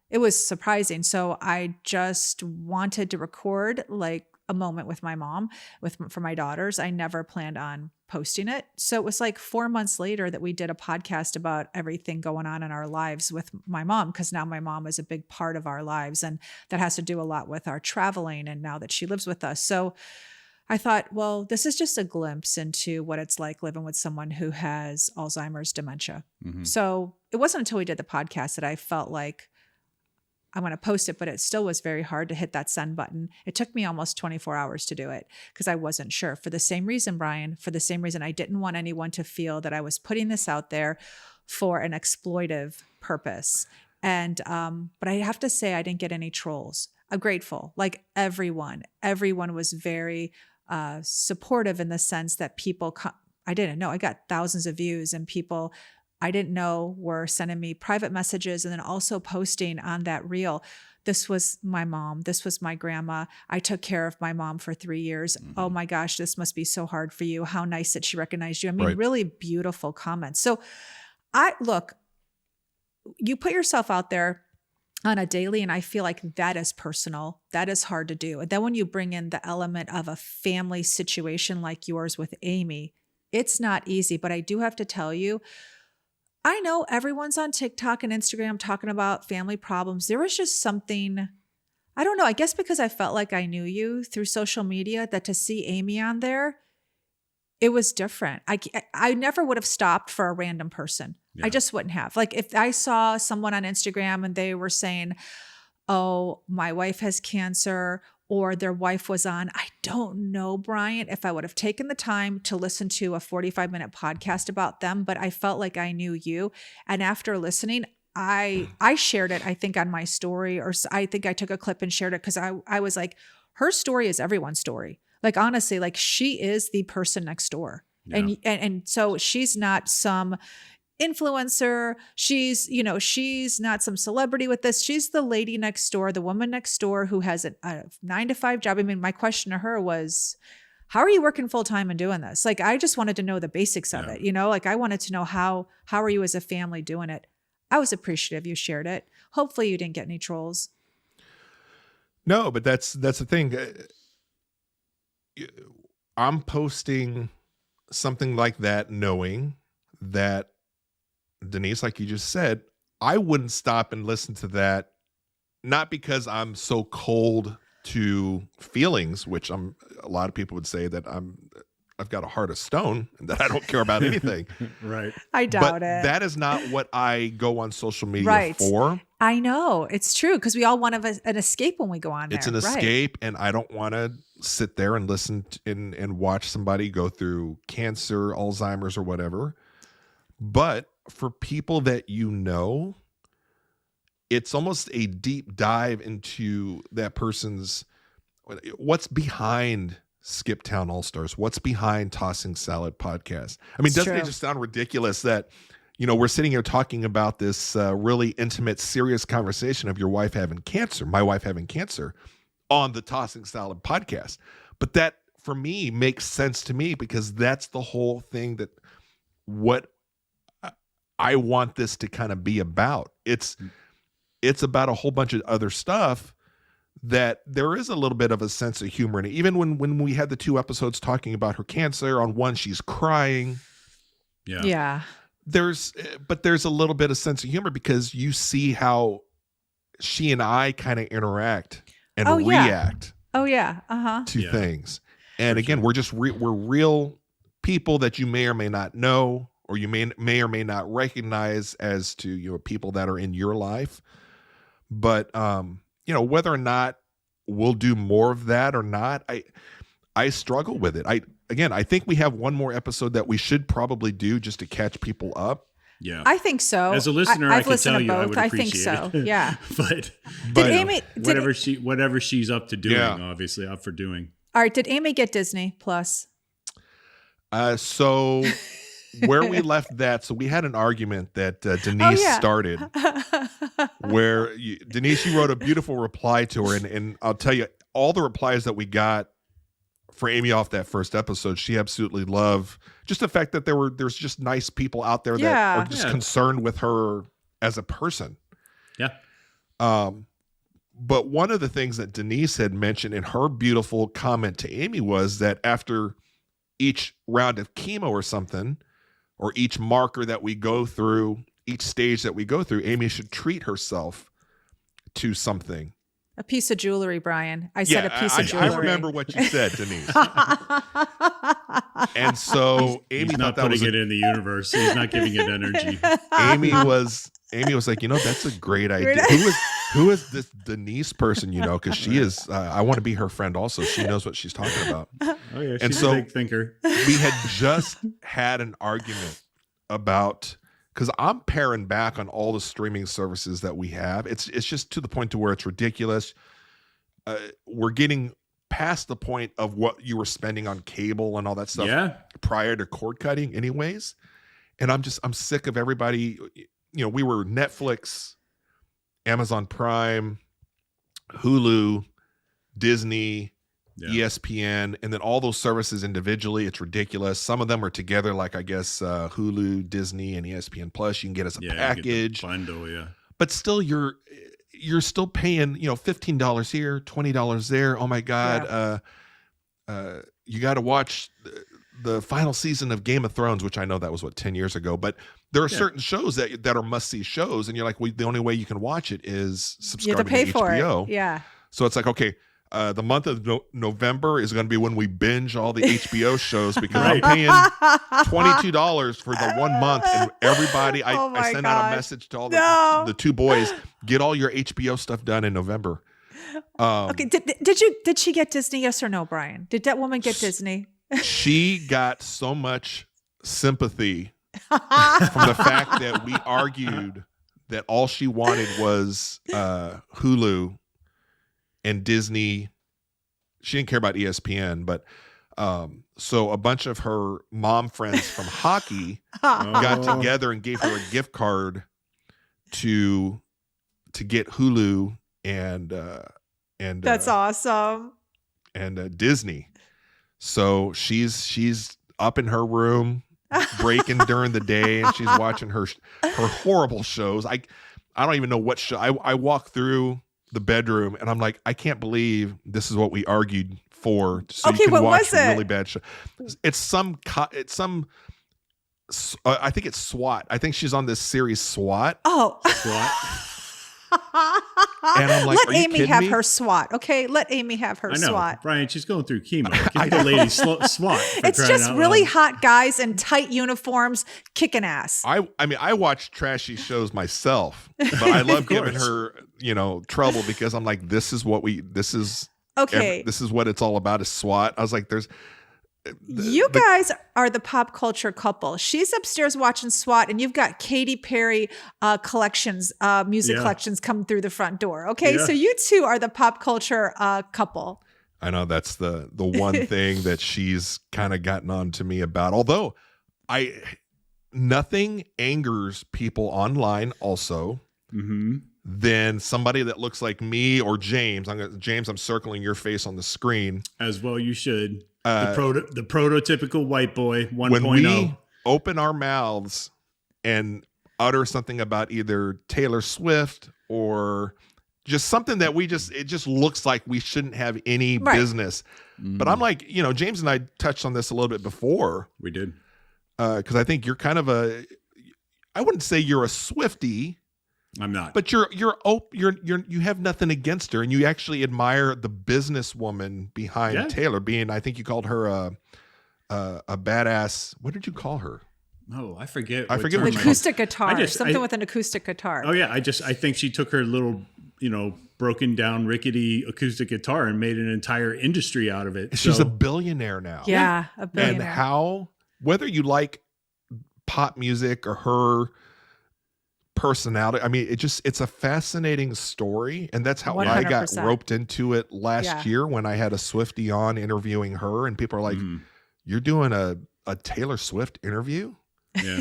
it was surprising. So I just wanted to record like a moment with my mom, for my daughters. I never planned on posting it. So it was like 4 months later that we did a podcast about everything going on in our lives with my mom, because now my mom is a big part of our lives, and that has to do a lot with our traveling and now that she lives with us. So I thought, well, this is just a glimpse into what it's like living with someone who has Alzheimer's dementia. Mm-hmm. So it wasn't until we did the podcast that I felt like I'm going to post it, but it still was very hard to hit that send button. It took me almost 24 hours to do it because I wasn't sure. For the same reason, Brian, I didn't want anyone to feel that I was putting this out there for an exploitive purpose. And, but I have to say, I didn't get any trolls. I'm grateful. Like everyone was very supportive in the sense that people, I didn't know, I got thousands of views, and people I didn't know were sending me private messages and then also posting on that reel. This was my mom. This was my grandma. I took care of my mom for 3 years. Mm-hmm. Oh my gosh, this must be so hard for you. How nice that she recognized you. I mean, really beautiful comments. So you put yourself out there on a daily, and I feel like that is personal. That is hard to do. And then when you bring in the element of a family situation like yours with Amy, it's not easy. But I do have to tell you, I know everyone's on TikTok and Instagram talking about family problems. There was just something, I don't know, I guess because I felt like I knew you through social media, that to see Amy on there, it was different. I never would have stopped for a random person. Yeah. I just wouldn't have. Like if I saw someone on Instagram and they were saying, oh, my wife has cancer, or their wife was on, I don't know, Brian, if I would have taken the time to listen to a 45-minute podcast about them, but I felt like I knew you. And after listening, I shared it, I think on my story, or I think I took a clip and shared it because I was like, her story is everyone's story. Like, honestly, like she is the person next door. Yeah. And so she's not some influencer. She's not some celebrity with this. She's the lady next door, the woman next door who has a 9-to-5 job. I mean, my question to her was, how are you working full time and doing this? Like, I just wanted to know the basics of it. Like I wanted to know how are you as a family doing it? I was appreciative you shared it. Hopefully you didn't get any trolls. No, but that's the thing. I'm posting something like that knowing that, Denise, like you just said, I wouldn't stop and listen to that, not because I'm so cold to feelings, which a lot of people would say that I've got a heart of stone and that I don't care about anything. Right. I doubt it. That is not what I go on social media for. I know. It's true, because we all want an escape when we go on there. It's an escape, and I don't want to sit there and listen and watch somebody go through cancer, Alzheimer's, or whatever. But for people that it's almost a deep dive into that person's, what's behind Skip Town All-Stars, what's behind Tossing Salad podcast. I mean, doesn't it just sound ridiculous that, we're sitting here talking about this really intimate, serious conversation of your wife having cancer, my wife having cancer, on the Tossing Salad podcast. But that, for me, makes sense to me, because that's the whole thing, that what I want this to kind of be about. It's about a whole bunch of other stuff that there is a little bit of a sense of humor in it. Even when we had the 2 episodes talking about her cancer, on one she's crying. Yeah. There's a little bit of sense of humor, because you see how she and I kind of interact and react. To things. And again, we're real people that you may or may not know, or you may or may not recognize as to people that are in your life. But whether or not we'll do more of that or not, I struggle with it. I think we have one more episode that we should probably do just to catch people up. Yeah, I think so. As a listener, I can tell you I would appreciate it. I think so. Yeah. but Amy, whatever she's up to doing, obviously up for doing. All right. Did Amy get Disney Plus? So where we left that, so we had an argument that Denise started, where Denise, you wrote a beautiful reply to her, and I'll tell you, all the replies that we got for Amy off that first episode, she absolutely loved just the fact that there's just nice people out there that are just concerned with her as a person. Yeah. But one of the things that Denise had mentioned in her beautiful comment to Amy was that after each round of chemo or something, or each marker that we go through, each stage that we go through, Amy should treat herself to something. A piece of jewelry, Brian. I said a piece of jewelry. I remember what you said, Denise. And so Amy He's not putting it in the universe. He's not giving it energy. Amy was like, that's a great idea. Who is this Denise person? Because she is. I want to be her friend. Also, she knows what she's talking about. Oh yeah, she's a big thinker. We had just had an argument about, because I'm paring back on all the streaming services that we have. It's just to the point to where it's ridiculous. we're getting past the point of what you were spending on cable and all that stuff prior to cord cutting anyways. And I'm sick of everybody, we were Netflix, Amazon Prime, Hulu, Disney, ESPN, and then all those services individually. It's ridiculous. Some of them are together, like I guess Hulu, Disney, and ESPN Plus. You can get as a package. Get the bundle, But still, you're still paying, $15 here, $20 there. Oh my God. You got to watch the final season of Game of Thrones, which I know that was 10 years ago, but there are certain shows that are must-see shows, and you're like, the only way you can watch it is subscribing to HBO. It. Yeah. So it's like, okay, the month of November is going to be when we binge all the HBO shows because I'm paying $22 for the 1 month, and everybody, I send out a message to all the two boys, get all your HBO stuff done in November. Okay, did she get Disney? Yes or no, Brian? Did that woman get Disney? She got so much sympathy from the fact that we argued that all she wanted was Hulu and Disney. She didn't care about ESPN, but so a bunch of her mom friends from hockey got together and gave her a gift card to get Hulu and that's awesome. And Disney. So she's up in her room breaking during the day, and she's watching her horrible shows. I don't even know what show. I walk through the bedroom and I'm like, I can't believe this is what we argued for. So you can watch a really bad show. It's some. I think it's SWAT. I think she's on this series SWAT. Oh, SWAT. And I'm like, let Amy have her SWAT, okay? Let Amy have her SWAT. Brian, she's going through chemo. Give the lady SWAT. It's just really hot guys in tight uniforms kicking ass. I watch trashy shows myself, but I love giving her, trouble because I'm like, this is what it's all about is SWAT. I was like, you guys are the pop culture couple. She's upstairs watching SWAT, and you've got Katy Perry collections, music collections coming through the front door. Okay, so you two are the pop culture couple. I know that's the one thing that she's kind of gotten on to me about. Although nothing angers people online also than somebody that looks like me or James. I'm circling your face on the screen. As well you should. The prototypical white boy 1.0. When we open our mouths and utter something about either Taylor Swift or just something that it just looks like we shouldn't have any business. But I'm like, James and I touched on this a little bit before. We did. Because I think you're kind of I wouldn't say you're a Swiftie. I'm not. But you have nothing against her, and you actually admire the businesswoman behind Taylor being. I think you called her a badass. What did you call her? Oh, I forget. I forget an acoustic guitar. Something with an acoustic guitar. Oh yeah, I think she took her little, broken down rickety acoustic guitar and made an entire industry out of it. She's a billionaire now. Yeah, a billionaire. And whether you like pop music or her personality, I mean, it's a fascinating story, and that's how 100%. I got roped into it last year when I had a Swiftie on interviewing her, and people are like, "You're doing a Taylor Swift interview?" Yeah.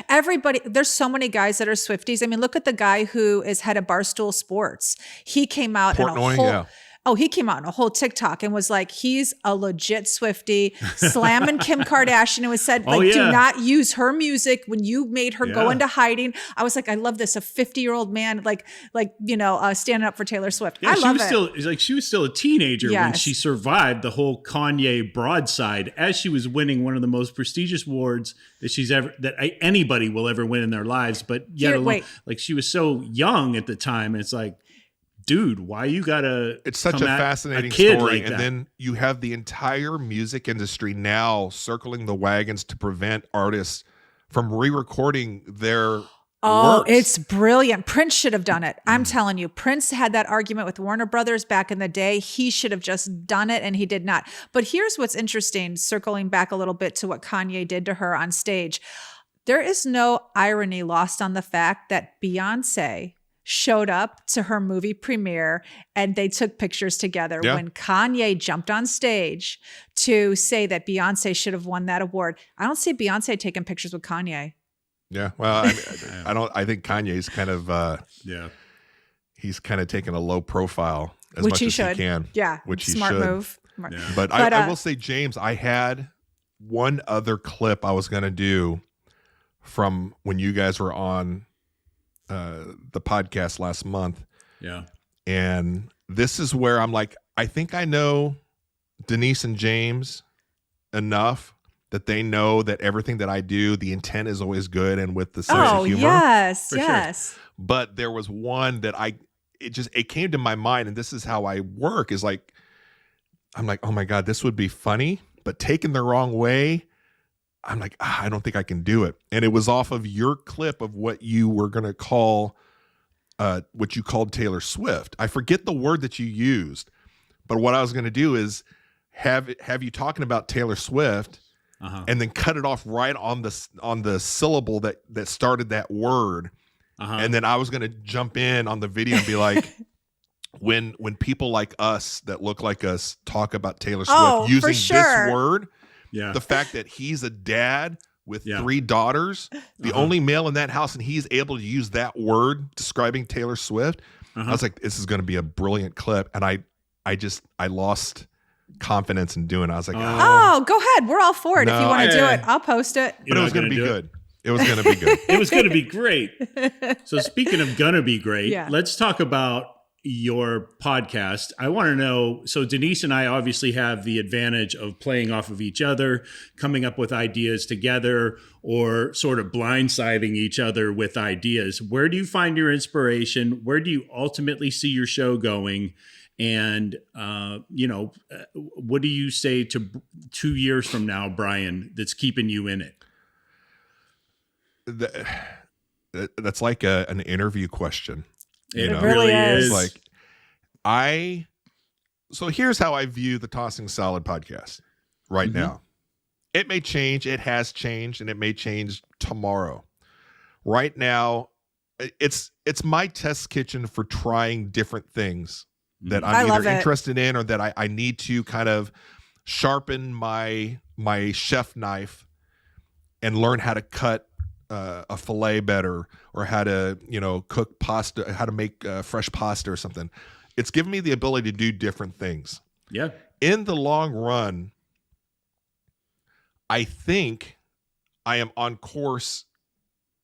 Everybody, there's so many guys that are Swifties. I mean, look at the guy who is head of Barstool Sports. He came out he came out in a whole TikTok and was like, he's a legit Swiftie, slamming Kim Kardashian, and said, do not use her music when you made her go into hiding. I was like, I love this. A 50-year-old man, standing up for Taylor Swift. Yeah, I love it. She was still a teenager when she survived the whole Kanye broadside as she was winning one of the most prestigious awards that anybody will ever win in their lives. But she was so young at the time. And it's like, dude, why you gotta? It's such a fascinating story, and then you have the entire music industry now circling the wagons to prevent artists from re-recording their works. It's brilliant. Prince should have done it. I'm telling you, Prince had that argument with Warner Brothers back in the day. He should have just done it, and he did not. But here's what's interesting, circling back a little bit to what Kanye did to her on stage. There is no irony lost on the fact that Beyonce showed up to her movie premiere and they took pictures together when Kanye jumped on stage to say that Beyonce should have won that award. I don't see Beyonce taking pictures with Kanye. Yeah. Well, I think Kanye's kind of, he's kind of taking a low profile as much as he can. Yeah. Which he Smart should. move. Yeah. But I will say, James, I had one other clip I was going to do from when you guys were on the podcast last month. Yeah. And this is where I'm like, I think I know Denise and James enough that they know that everything that I do, the intent is always good and with the sense of humor. Yes, For yes. Sure. But there was one that it came to my mind, and this is how I work, is like, I'm like, oh my God, this would be funny, but taken the wrong way, I'm like, I don't think I can do it. And it was off of your clip of what you were going to call, what you called Taylor Swift. I forget the word that you used, but what I was going to do is have you talking about Taylor Swift, and then cut it off right on the syllable that started that word. And then I was going to jump in on the video and be like, when people like us that look like us talk about Taylor Swift using this word, the fact that he's a dad with 3 daughters, the only male in that house, and he's able to use that word describing Taylor Swift, I was like, this is going to be a brilliant clip. And I lost confidence in doing it. I was like, go ahead. We're all for it. If you want to do it, I'll post it. But it was going to be good. It was going to be good. It was going to be great. So speaking of going to be great, let's talk about your podcast. I want to know, so Denise and I obviously have the advantage of playing off of each other, coming up with ideas together, or sort of blindsiding each other with ideas. Where do you find your inspiration? Where do you ultimately see your show going? And, what do you say to 2 years from now, Brian, that's keeping you in it? That's like an interview question. It really is. Like, so here's how I view the Tossing Salad podcast right now. It may change. It has changed, and it may change tomorrow. Right now, it's my test kitchen for trying different things that I'm either interested in or that I need to kind of sharpen my chef knife and learn how to cut a filet better, or how to, cook pasta, how to make fresh pasta or something. It's given me the ability to do different things. Yeah. In the long run, I think I am on course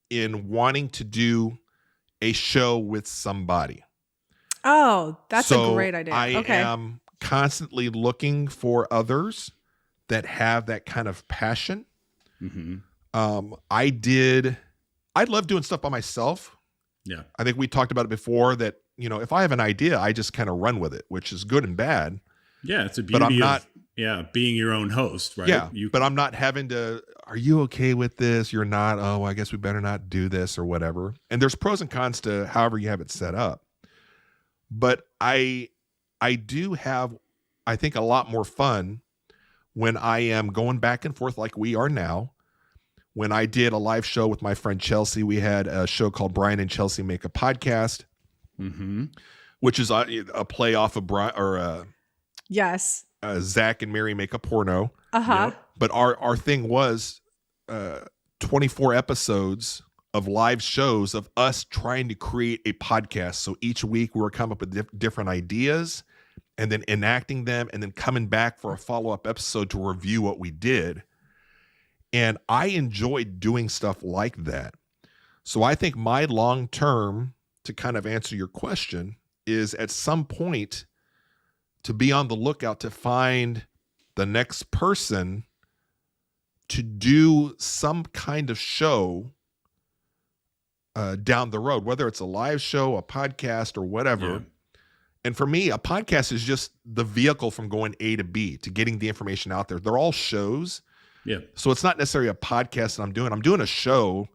in wanting to do a show with somebody. Oh, that's a great idea. I am constantly looking for others that have that kind of passion. I love doing stuff by myself. Yeah. I think we talked about it before that, if I have an idea, I just kind of run with it, which is good and bad. Yeah. It's a beauty of being your own host, right? Yeah. But I'm not having to, are you okay with this? You're not. Oh, I guess we better not do this or whatever. And there's pros and cons to however you have it set up. But I do have, I think, a lot more fun when I am going back and forth like we are now. When I did a live show with my friend Chelsea, we had a show called Brian and Chelsea Make a Podcast, which is a play off of Brian or Zach and Mary Make a Porno. But our thing was 24 episodes of live shows of us trying to create a podcast. So each week we were coming up with different ideas and then enacting them and then coming back for a follow-up episode to review what we did. And I enjoyed doing stuff like that. So I think my long-term, to kind of answer your question, is at some point to be on the lookout to find the next person to do some kind of show down the road, whether it's a live show, a podcast, or whatever. Yeah. And for me, a podcast is just the vehicle from going A to B, to getting the information out there. They're all shows. Yeah. So it's not necessarily a podcast that I'm doing. I'm doing a show.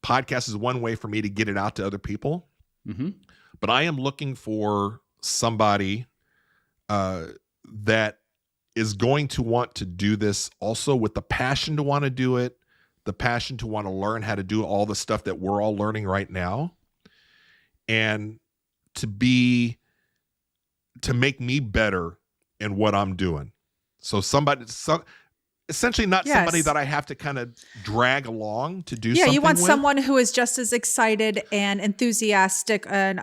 Podcast is one way for me to get it out to other people. But I am looking for somebody that is going to want to do this also with the passion to want to do it, the passion to want to learn how to do all the stuff that we're all learning right now. and to make me better in what I'm doing. So essentially not somebody that I have to kind of drag along to do something. Yeah, you want with. someone who is just as excited and enthusiastic and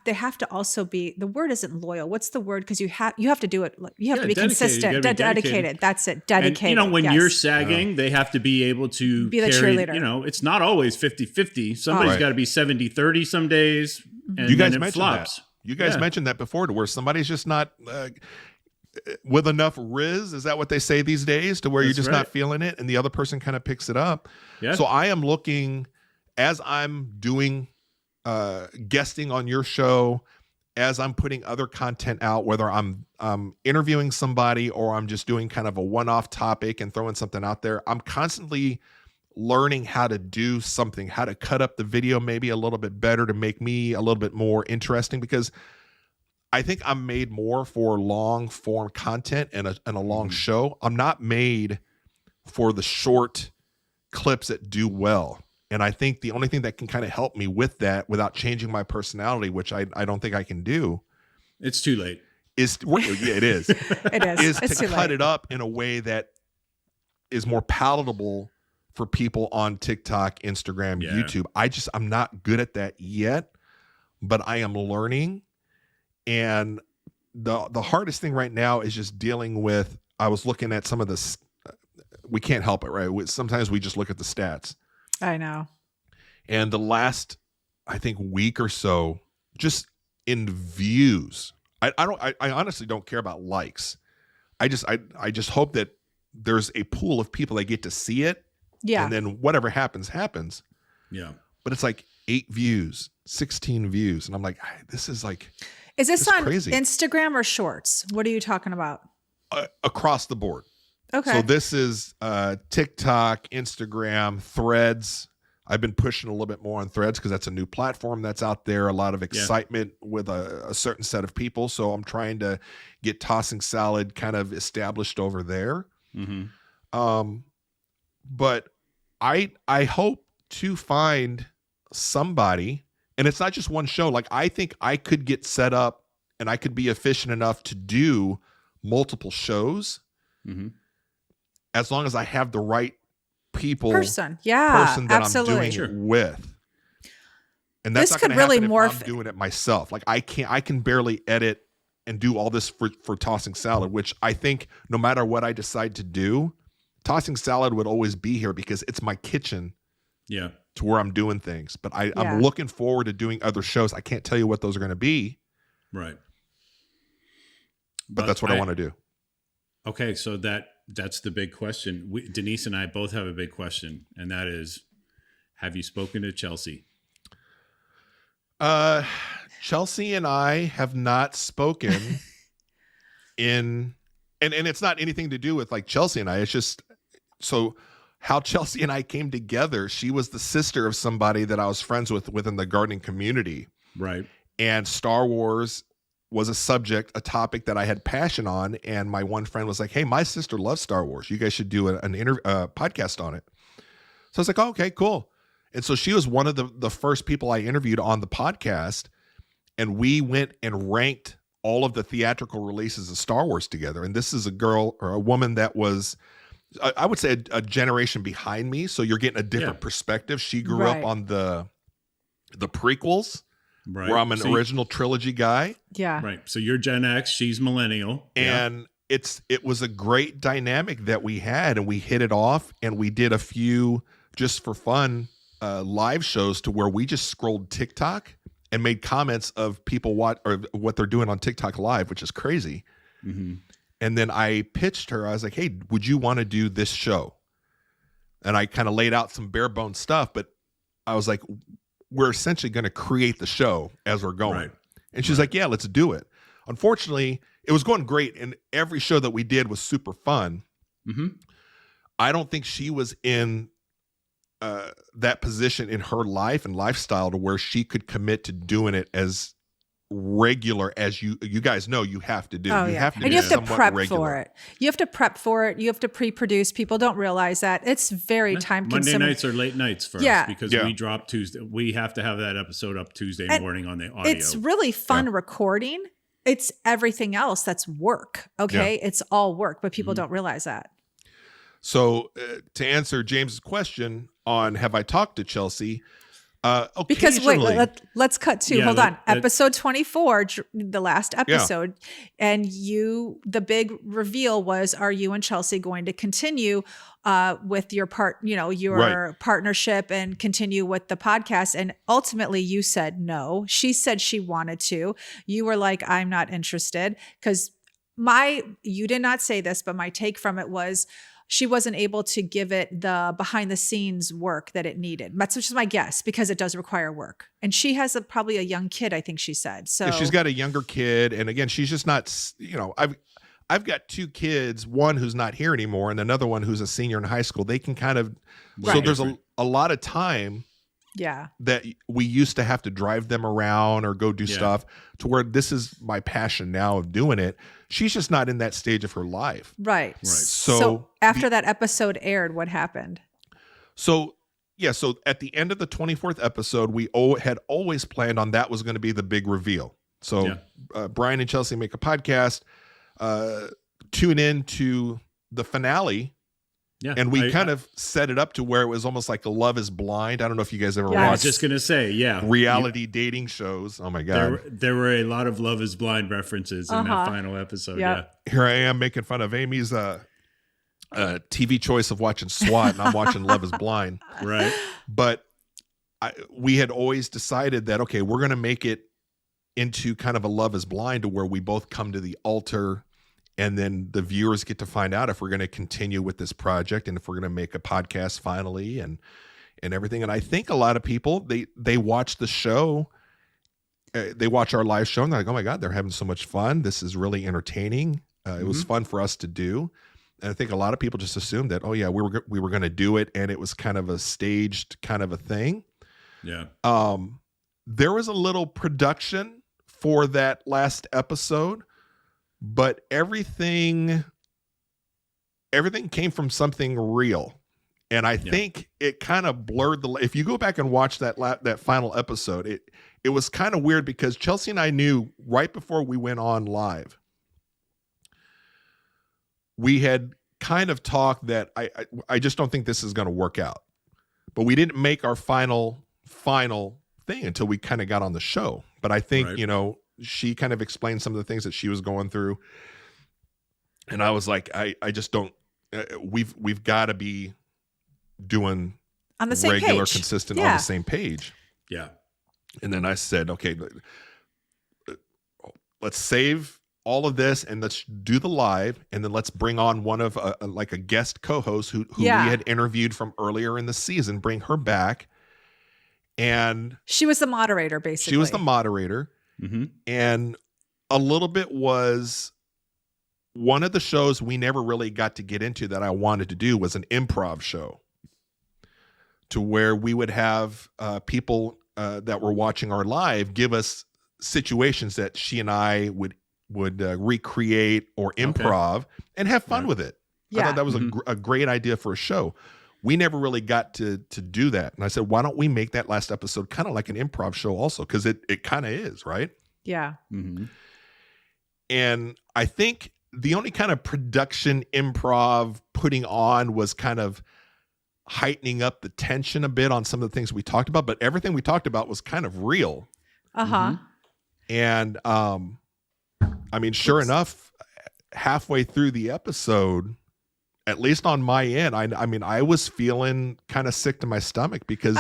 they have to also be, the word isn't loyal. What's the word? Because you have to do it. You have to be consistent, dedicated. That's it. Dedicated. And, when you're sagging, they have to be able to be the carry, cheerleader. It's not always 50-50. Somebody's got to be 70-30 some days. And you guys then it mentioned flops. that. You guys mentioned that before, to where somebody's just not with enough riz. Is that what they say these days? To where you're just not feeling it, and the other person kind of picks it up. Yeah. So I am looking, as I'm doing guesting on your show, as I'm putting other content out, whether I'm interviewing somebody or I'm just doing kind of a one-off topic and throwing something out there, I'm constantly learning how to do something, how to cut up the video maybe a little bit better to make me a little bit more interesting, because I think I'm made more for long form content and a long show. I'm not made for the short clips that do well. And I think the only thing that can kind of help me with that without changing my personality, which I don't think I can do. It's too late. It is. It is. Is to cut it up in a way that is more palatable for people on TikTok, Instagram, YouTube. I'm not good at that yet, but I am learning. And the hardest thing right now is just dealing with, I was looking at some of this, we can't help it, right? Sometimes we just look at the stats. I know. And the last, I think, week or so, just in views, I honestly don't care about likes. I just hope that there's a pool of people that get to see it. Yeah. And then whatever happens. Yeah. But it's like 8 views, 16 views. And I'm like, this is like, is this on crazy. Instagram or Shorts? What are you talking about? Across the board. Okay. So this is TikTok, Instagram, Threads. I've been pushing a little bit more on Threads because that's a new platform that's out there. A lot of excitement with a certain set of people. So I'm trying to get Tossing Salad kind of established over there. Mm-hmm. But I hope to find somebody, and it's not just one show. Like, I think I could get set up and I could be efficient enough to do multiple shows. Mm-hmm. As long as I have the right person that absolutely. I'm doing it with. And that's not going to happen if I'm doing it myself. Like, I can barely edit and do all this for Tossing Salad, which I think no matter what I decide to do, Tossing Salad would always be here because it's my kitchen. Yeah. To where I'm doing things. But I'm looking forward to doing other shows. I can't tell you what those are going to be. Right. But that's what I want to do. Okay, so that's the big question. Denise and I both have a big question, and that is, have you spoken to Chelsea? Chelsea and I have not spoken and it's not anything to do with like Chelsea and I. It's just so how Chelsea and I came together. She was the sister of somebody that I was friends with within the gardening community. Right. And Star Wars was a topic that I had passion on. And my one friend was like, hey, my sister loves Star Wars. You guys should do a podcast on it. So I was like, oh, okay, cool. And so she was one of the first people I interviewed on the podcast. And we went and ranked all of the theatrical releases of Star Wars together. And this is a girl or a woman that was, I would say, a generation behind me. So you're getting a different perspective. She grew up on the prequels. Right. Where I'm an original trilogy guy. Yeah. Right. So you're Gen X, she's millennial. And it was a great dynamic that we had, and we hit it off, and we did a few just for fun live shows to where we just scrolled TikTok and made comments of people what they're doing on TikTok live, which is crazy. Mm-hmm. And then I pitched her. I was like, hey, would you want to do this show? And I kind of laid out some bare bones stuff, but I was like, we're essentially going to create the show as we're going. Right. And she's like, yeah, let's do it. Unfortunately, it was going great. And every show that we did was super fun. Mm-hmm. I don't think she was in that position in her life and lifestyle to where she could commit to doing it as regular as you guys know you have to do. Oh, you yeah. have to and do you have to prep regular. for it. You have to prep for it. You have to pre-produce. People don't realize that. It's very time consuming. Monday nights are late nights for us because we drop Tuesday. We have to have that episode up Tuesday morning on the audio. It's really fun recording. It's everything else that's work. Okay. Yeah. It's all work, but people don't realize that. So to answer James's question on have I talked to Chelsea, because let's cut to hold on. Episode 24, the last episode, and the big reveal was: are you and Chelsea going to continue with your partnership and continue with the podcast? And ultimately, you said no. She said she wanted to. You were like, I'm not interested, because you did not say this, but my take from it was, she wasn't able to give it the behind the scenes work that it needed. That's just my guess, because it does require work. And she has probably a young kid, I think she said. So she's got a younger kid. And again, she's just not, I've got two kids, one who's not here anymore and another one who's a senior in high school. They can kind of, so there's a lot of time that we used to have to drive them around or go do stuff, to where this is my passion now of doing it. She's just not in that stage of her life. Right. So after that episode aired, what happened? So at the end of the 24th episode, we had always planned on that was going to be the big reveal. So Brian and Chelsea make a podcast, tune in to the finale. Yeah, and we kind of set it up to where it was almost like a Love is Blind. I don't know if you guys ever watched. I was just going to say, reality dating shows. Oh my God. There were a lot of Love is Blind references in that final episode. Yeah. Here I am making fun of Amy's TV choice of watching SWAT, and I'm watching Love is Blind. Right. But we had always decided that, okay, we're going to make it into kind of a Love is Blind, to where we both come to the altar, and then the viewers get to find out if we're going to continue with this project and if we're going to make a podcast finally and everything. And I think a lot of people, they watch the show, they watch our live show, and they're like, oh my God, they're having so much fun. This is really entertaining. It was fun for us to do. And I think a lot of people just assumed that, oh yeah, we were going to do it, and it was kind of a staged kind of a thing. Yeah. There was a little production for that last episode, but everything came from something real. And I think it kind of blurred if you go back and watch that final episode, it was kind of weird, because Chelsea and I knew right before we went on live, we had kind of talked that I just don't think this is going to work out. But we didn't make our final thing until we kind of got on the show. But I think, she kind of explained some of the things that she was going through. And I was like, I just don't, we've got to be doing on the same regular, page. consistent, on the same page. Yeah. And then I said, okay, let's save all of this and let's do the live. And then let's bring on one of like a guest co-host who we had interviewed from earlier in the season, bring her back. And she was the moderator, basically. She was the moderator. Mm-hmm. And a little bit was one of the shows we never really got to get into that I wanted to do was an improv show, to where we would have people that were watching our live give us situations that she and I would recreate or improv and have fun with it. I thought that was a great idea for a show. We never really got to do that. And I said, why don't we make that last episode kind of like an improv show also? Because it kind of is, right? Yeah. Mm-hmm. And I think the only kind of production improv putting on was kind of heightening up the tension a bit on some of the things we talked about. But everything we talked about was kind of real. Uh-huh. And I mean, sure enough, halfway through the episode, at least on my end, I mean, I was feeling kind of sick to my stomach, because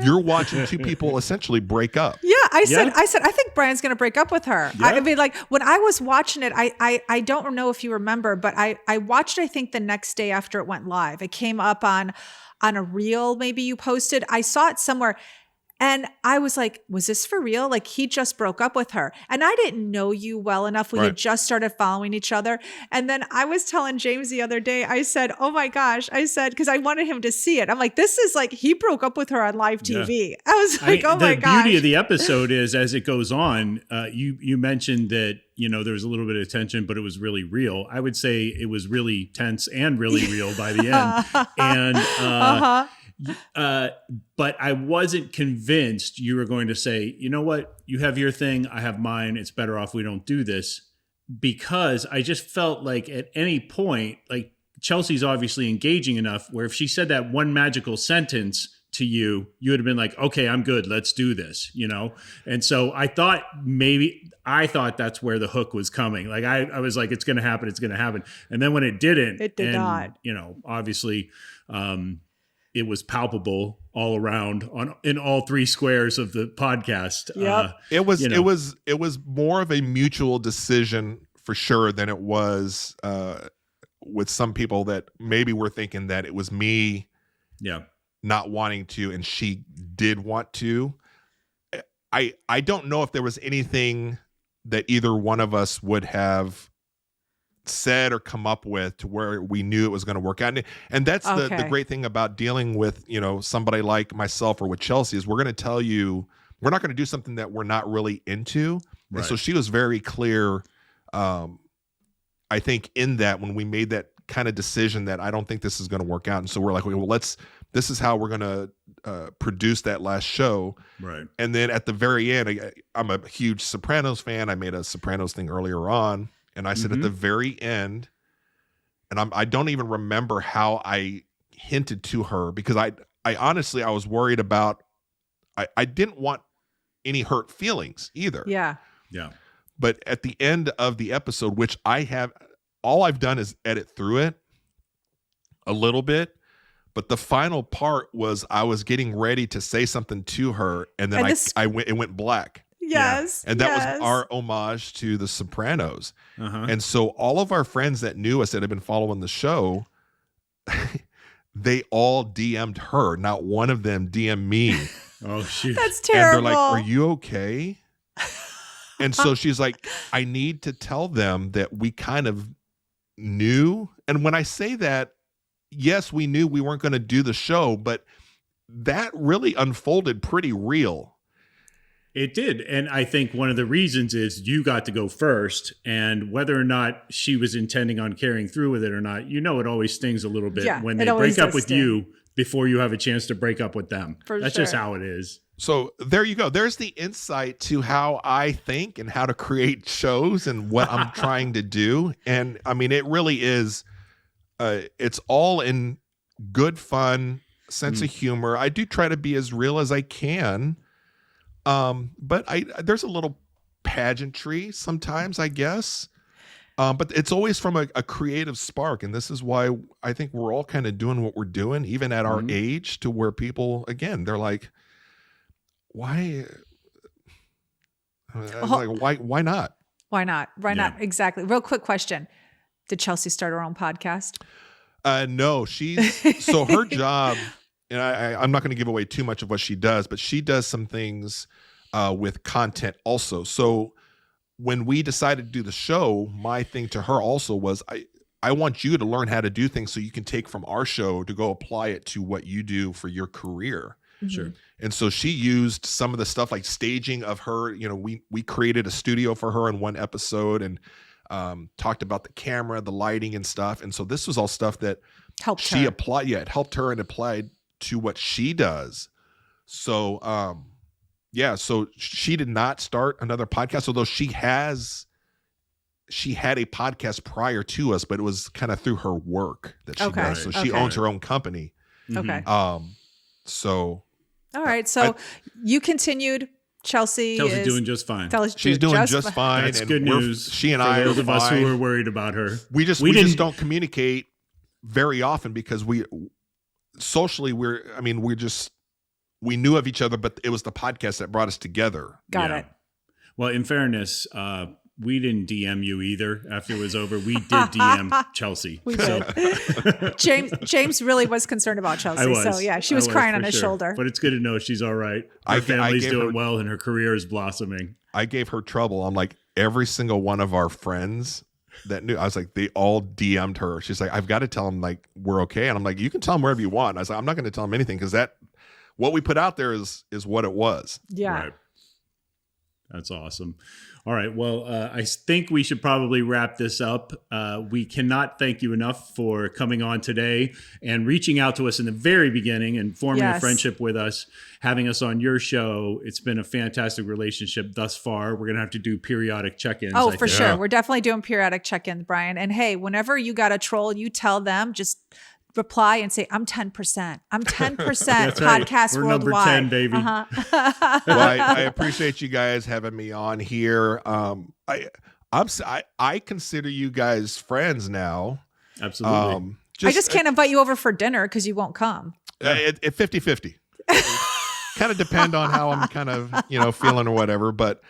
you're watching two people essentially break up. Yeah, I said, I think Brian's going to break up with her. Yeah. I mean, like when I was watching it, I don't know if you remember, but I watched, I think the next day after it went live, it came up on a reel, maybe you posted. I saw it somewhere. And I was like, was this for real? Like, he just broke up with her. And I didn't know you well enough. We had just started following each other. And then I was telling James the other day, I said, oh my gosh, I said, because I wanted him to see it. I'm like, this is like, he broke up with her on live TV. Yeah. I was like, oh my gosh. The beauty of the episode is, as it goes on, you mentioned that, there was a little bit of tension, but it was really real. I would say it was really tense and really real by the end. And, but I wasn't convinced you were going to say, you know what, you have your thing, I have mine. It's better off we don't do this, because I just felt like at any point, like Chelsea's obviously engaging enough where if she said that one magical sentence to you, you would have been like, okay, I'm good. Let's do this, And so I thought that's where the hook was coming. Like I was like, it's going to happen. It's going to happen. And then when it didn't, it did not, obviously, it was palpable all around in all three squares of the podcast. Yep. It was more of a mutual decision for sure than it was with some people that maybe were thinking that it was me not wanting to and she did want to. I don't know if there was anything that either one of us would have said or come up with to where we knew it was going to work out. And that's the great thing about dealing with, somebody like myself or with Chelsea is we're going to tell you, we're not going to do something that we're not really into. Right. And so she was very clear, I think, in that when we made that kind of decision that I don't think this is going to work out. And so we're like, well, this is how we're going to produce that last show. Right. And then at the very end, I'm a huge Sopranos fan. I made a Sopranos thing earlier on. And I said at the very end, and I don't even remember how I hinted to her, because I honestly, I was worried about, I didn't want any hurt feelings either. Yeah. Yeah. But at the end of the episode, which all I've done is edit through it a little bit. But the final part was I was getting ready to say something to her. And then it went black. Yes. Yeah. And that was our homage to The Sopranos. And so all of our friends that knew us that had been following the show, they all DM'd her. Not one of them DM'd me. Oh, shoot. That's terrible. And they're like, are you okay? And so she's like, I need to tell them that we kind of knew. And when I say that, yes, we knew we weren't going to do the show, but that really unfolded pretty real. It did. And I think one of the reasons is you got to go first, and whether or not she was intending on carrying through with it or not, it always stings a little bit when they break up with you before you have a chance to break up with them. That's just how it is. So there you go. There's the insight to how I think and how to create shows and what I'm trying to do. And I mean, it really is, it's all in good fun, sense of humor. I do try to be as real as I can. But there's a little pageantry sometimes, I guess. But it's always from a creative spark. And this is why I think we're all kind of doing what we're doing, even at our age, to where people, again, they're like, why not? Why not? Why not? Exactly. Real quick question. Did Chelsea start her own podcast? No, so her job, and I'm not going to give away too much of what she does, but she does some things with content also. So when we decided to do the show, my thing to her also was, I want you to learn how to do things so you can take from our show to go apply it to what you do for your career. Sure. And so she used some of the stuff like staging of her, we created a studio for her in one episode and talked about the camera, the lighting and stuff. And so this was all stuff that helped her. It helped her and applied to what she does. So, so she did not start another podcast, although she had a podcast prior to us, but it was kind of through her work that she does. So she owns her own company. Okay. So. All right. So you continued. Chelsea's doing just fine. She's doing just fine. That's and good news. She and I are those of us who are worried about her. We just don't communicate very often because we knew of each other, but it was the podcast that brought us together. Got it. Well, in fairness, we didn't DM you either after it was over. We did DM Chelsea. We did. James really was concerned about Chelsea. So yeah, she was crying on his shoulder. But it's good to know she's all right. Her family's doing well and her career is blossoming. I gave her trouble. I'm like, every single one of our friends that knew, I was like, they all DM'd her. She's like, I've got to tell them like we're okay. And I'm like, you can tell them wherever you want. And I was like, I'm not going to tell them anything because what we put out there is what it was. Yeah. Right. That's awesome. All right. Well, I think we should probably wrap this up. We cannot thank you enough for coming on today and reaching out to us in the very beginning and forming a friendship with us, having us on your show. It's been a fantastic relationship thus far. We're going to have to do periodic check-ins. Oh, for sure. We're definitely doing periodic check-ins, Brian. And hey, whenever you got a troll, you tell them, just reply and say, I'm 10%. I'm 10% podcast right. We're worldwide. Number 10, baby. Uh-huh. Well, I appreciate you guys having me on here. I consider you guys friends now. Absolutely. I just can't invite you over for dinner because you won't come. It 50-50. Kind of depend on how I'm kind of, feeling or whatever. But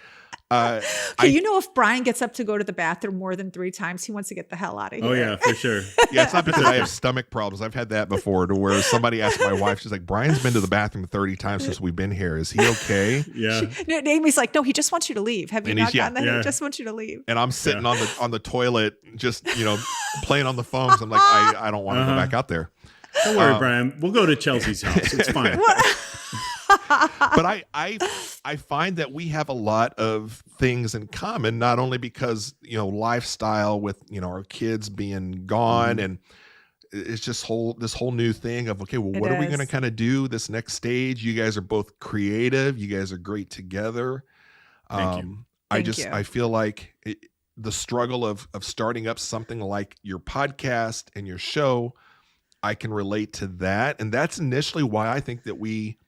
if Brian gets up to go to the bathroom more than 3 times, he wants to get the hell out of here. Oh, yeah, for sure. Yeah, it's not because I have stomach problems. I've had that before to where somebody asked my wife, she's like, Brian's been to the bathroom 30 times since we've been here. Is he okay? Yeah. Amy's like, no, he just wants you to leave. Have you not gotten that? He just wants you to leave. And I'm sitting on the toilet, just, playing on the phone. So I'm like, I don't want to go back out there. Don't worry, Brian. We'll go to Chelsea's house. It's fine. But I find that we have a lot of things in common, not only because, lifestyle with, our kids being gone and it's just this whole new thing of, okay, well, what are we going to kind of do this next stage? You guys are both creative. You guys are great together. Thank you. I feel like the struggle of starting up something like your podcast and your show, I can relate to that. And that's initially why I think that we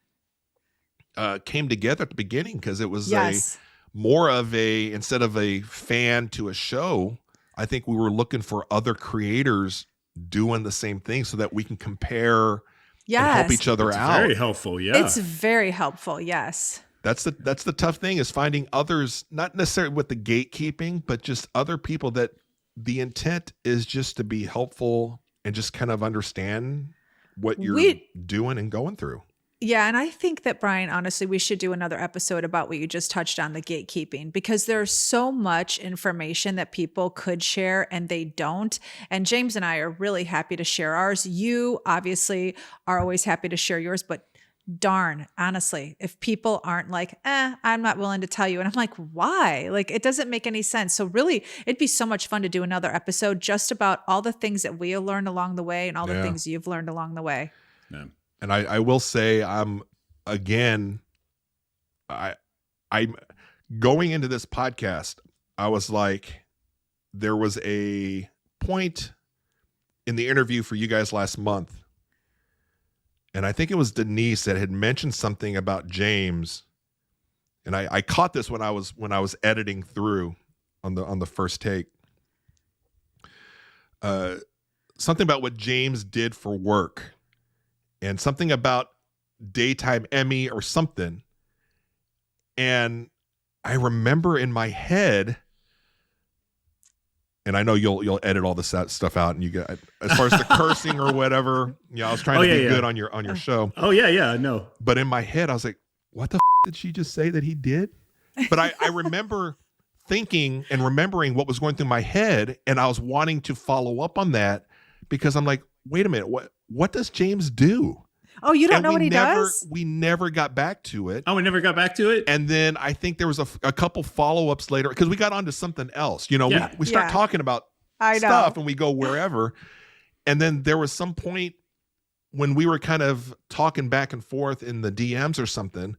came together at the beginning, because it was more of instead of a fan to a show, I think we were looking for other creators doing the same thing so that we can compare and help each other out. Very helpful. Yeah. It's very helpful. Yes. That's the tough thing, is finding others, not necessarily with the gatekeeping, but just other people that the intent is just to be helpful and just kind of understand what you're doing and going through. Yeah. And I think that, Brian, honestly, we should do another episode about what you just touched on, the gatekeeping, because there's so much information that people could share and they don't. And James and I are really happy to share ours. You obviously are always happy to share yours, but darn, honestly, if people aren't like, I'm not willing to tell you. And I'm like, why? Like, it doesn't make any sense. So really, it'd be so much fun to do another episode just about all the things that we learned along the way and all the things you've learned along the way. Yeah. And I will say, I'm going into this podcast, I was like, there was a point in the interview for you guys last month, and I think it was Denise that had mentioned something about James, and I caught this when I was editing through on the first take. Something about what James did for work. And something about daytime Emmy or something. And I remember in my head, and I know you'll edit all this stuff out, and you get, as far as the cursing or whatever, I was trying to be good on your show. Oh yeah, no. But in my head, I was like, what the did she just say that he did? But I remember thinking and remembering what was going through my head, and I was wanting to follow up on that, because I'm like, wait a minute, what does James do? Oh, you don't know what he does? We never got back to it. Oh, we never got back to it? And then I think there was a couple follow-ups later, because we got onto something else. We start talking about stuff and we go wherever. And then there was some point when we were kind of talking back and forth in the DMs or something,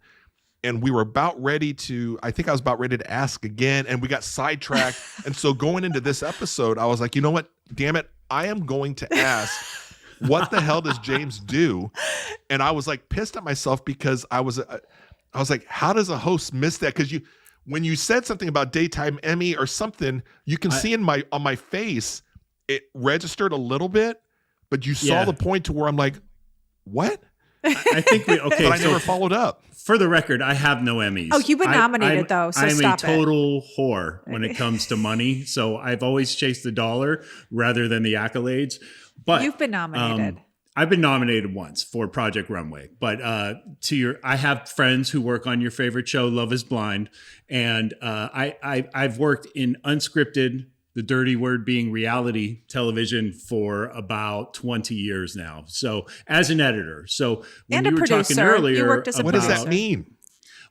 and we were about ready to, I think I was about ready to ask again, and we got sidetracked. And so going into this episode, I was like, you know what? Damn it. I am going to ask, what the hell does James do? And I was like pissed at myself, because I was like, how does a host miss that? Because when you said something about daytime Emmy or something, you can see on my face, it registered a little bit, but you saw the point to where I'm like, what? I think we okay. But I never followed up. For the record, I have no Emmys. Oh, you've been nominated though, so stop it. I'm a total whore when it comes to money. So I've always chased the dollar rather than the accolades. But you've been nominated. I've been nominated once for Project Runway, but I have friends who work on your favorite show, Love Is Blind, and I've worked in unscripted, the dirty word being reality television for about 20 years now. So as an editor, so when you were talking earlier, you worked as a what does that mean?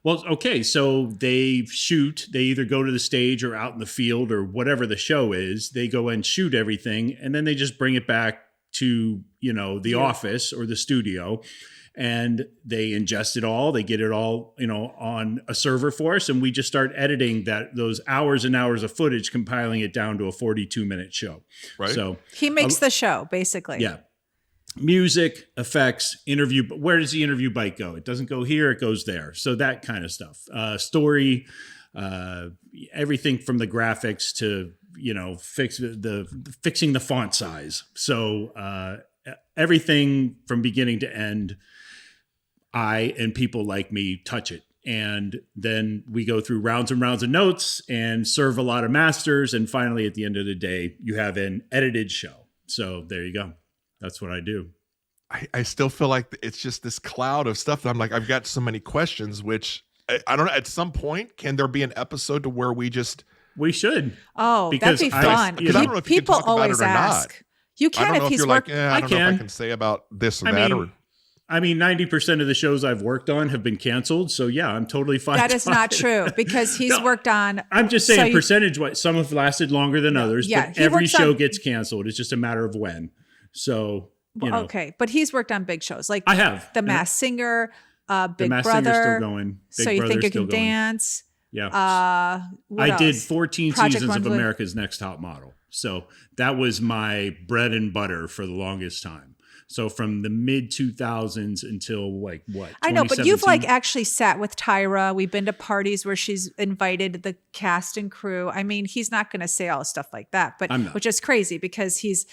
Well, okay, so they shoot. They either go to the stage or out in the field or whatever the show is. They go and shoot everything, and then they just bring it back to, the office or the studio, and they ingest it all. They get it all, on a server for us, and we just start editing those hours and hours of footage, compiling it down to a 42-minute show. Right. So he makes the show, basically. Yeah. Music, effects, interview. Where does the interview bite go? It doesn't go here, it goes there. So that kind of stuff. Story, everything from the graphics to, fixing the font size. So everything from beginning to end, I and people like me touch it. And then we go through rounds and rounds of notes and serve a lot of masters. And finally, at the end of the day, you have an edited show. So there you go. That's what I do. I still feel like it's just this cloud of stuff that I'm like, I've got so many questions, which I don't know. At some point, can there be an episode to where we should. Oh, that'd be fun. Because I don't know if you can talk about it or not. You can if he's working. I don't know if I can say about this or that. 90% of the shows I've worked on have been canceled. So yeah, I'm totally fine. That is not true because he's worked on. I'm just saying percentage-wise, some have lasted longer than others, but every show gets canceled. It's just a matter of when. So, okay. But he's worked on big shows like I have The Masked Singer, Big The Masked Brother. Singer's still going. So You Think You Can Dance. Yeah. I did 14 seasons of America's Next Top Model. So that was my bread and butter for the longest time. So from the mid 2000s until what? I know, but you've actually sat with Tyra. We've been to parties where she's invited the cast and crew. I mean, he's not going to say all stuff like that, but which is crazy because he's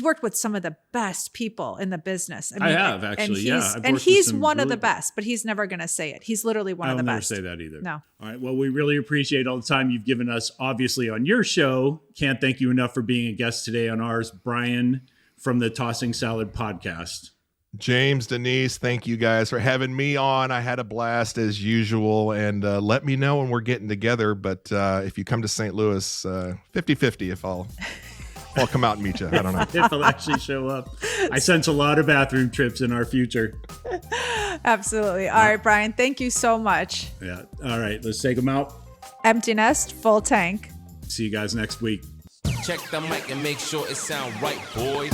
worked with some of the best people in the business. I have actually, and he's one of the best, but he's never going to say it. He's literally one of the best. I'll never say that either. No. All right. Well, we really appreciate all the time you've given us, obviously, on your show. Can't thank you enough for being a guest today on ours, Brian from the Tossing Salad podcast. James, Denise, thank you guys for having me on. I had a blast as usual, and let me know when we're getting together. But if you come to St. Louis, 50-50 if I'll come out and meet you. I don't know. If I'll actually show up. I sense a lot of bathroom trips in our future. Absolutely. All right, Brian, thank you so much. Yeah. All right, let's take them out. Empty nest, full tank. See you guys next week. Check the mic and make sure it sound right, boys.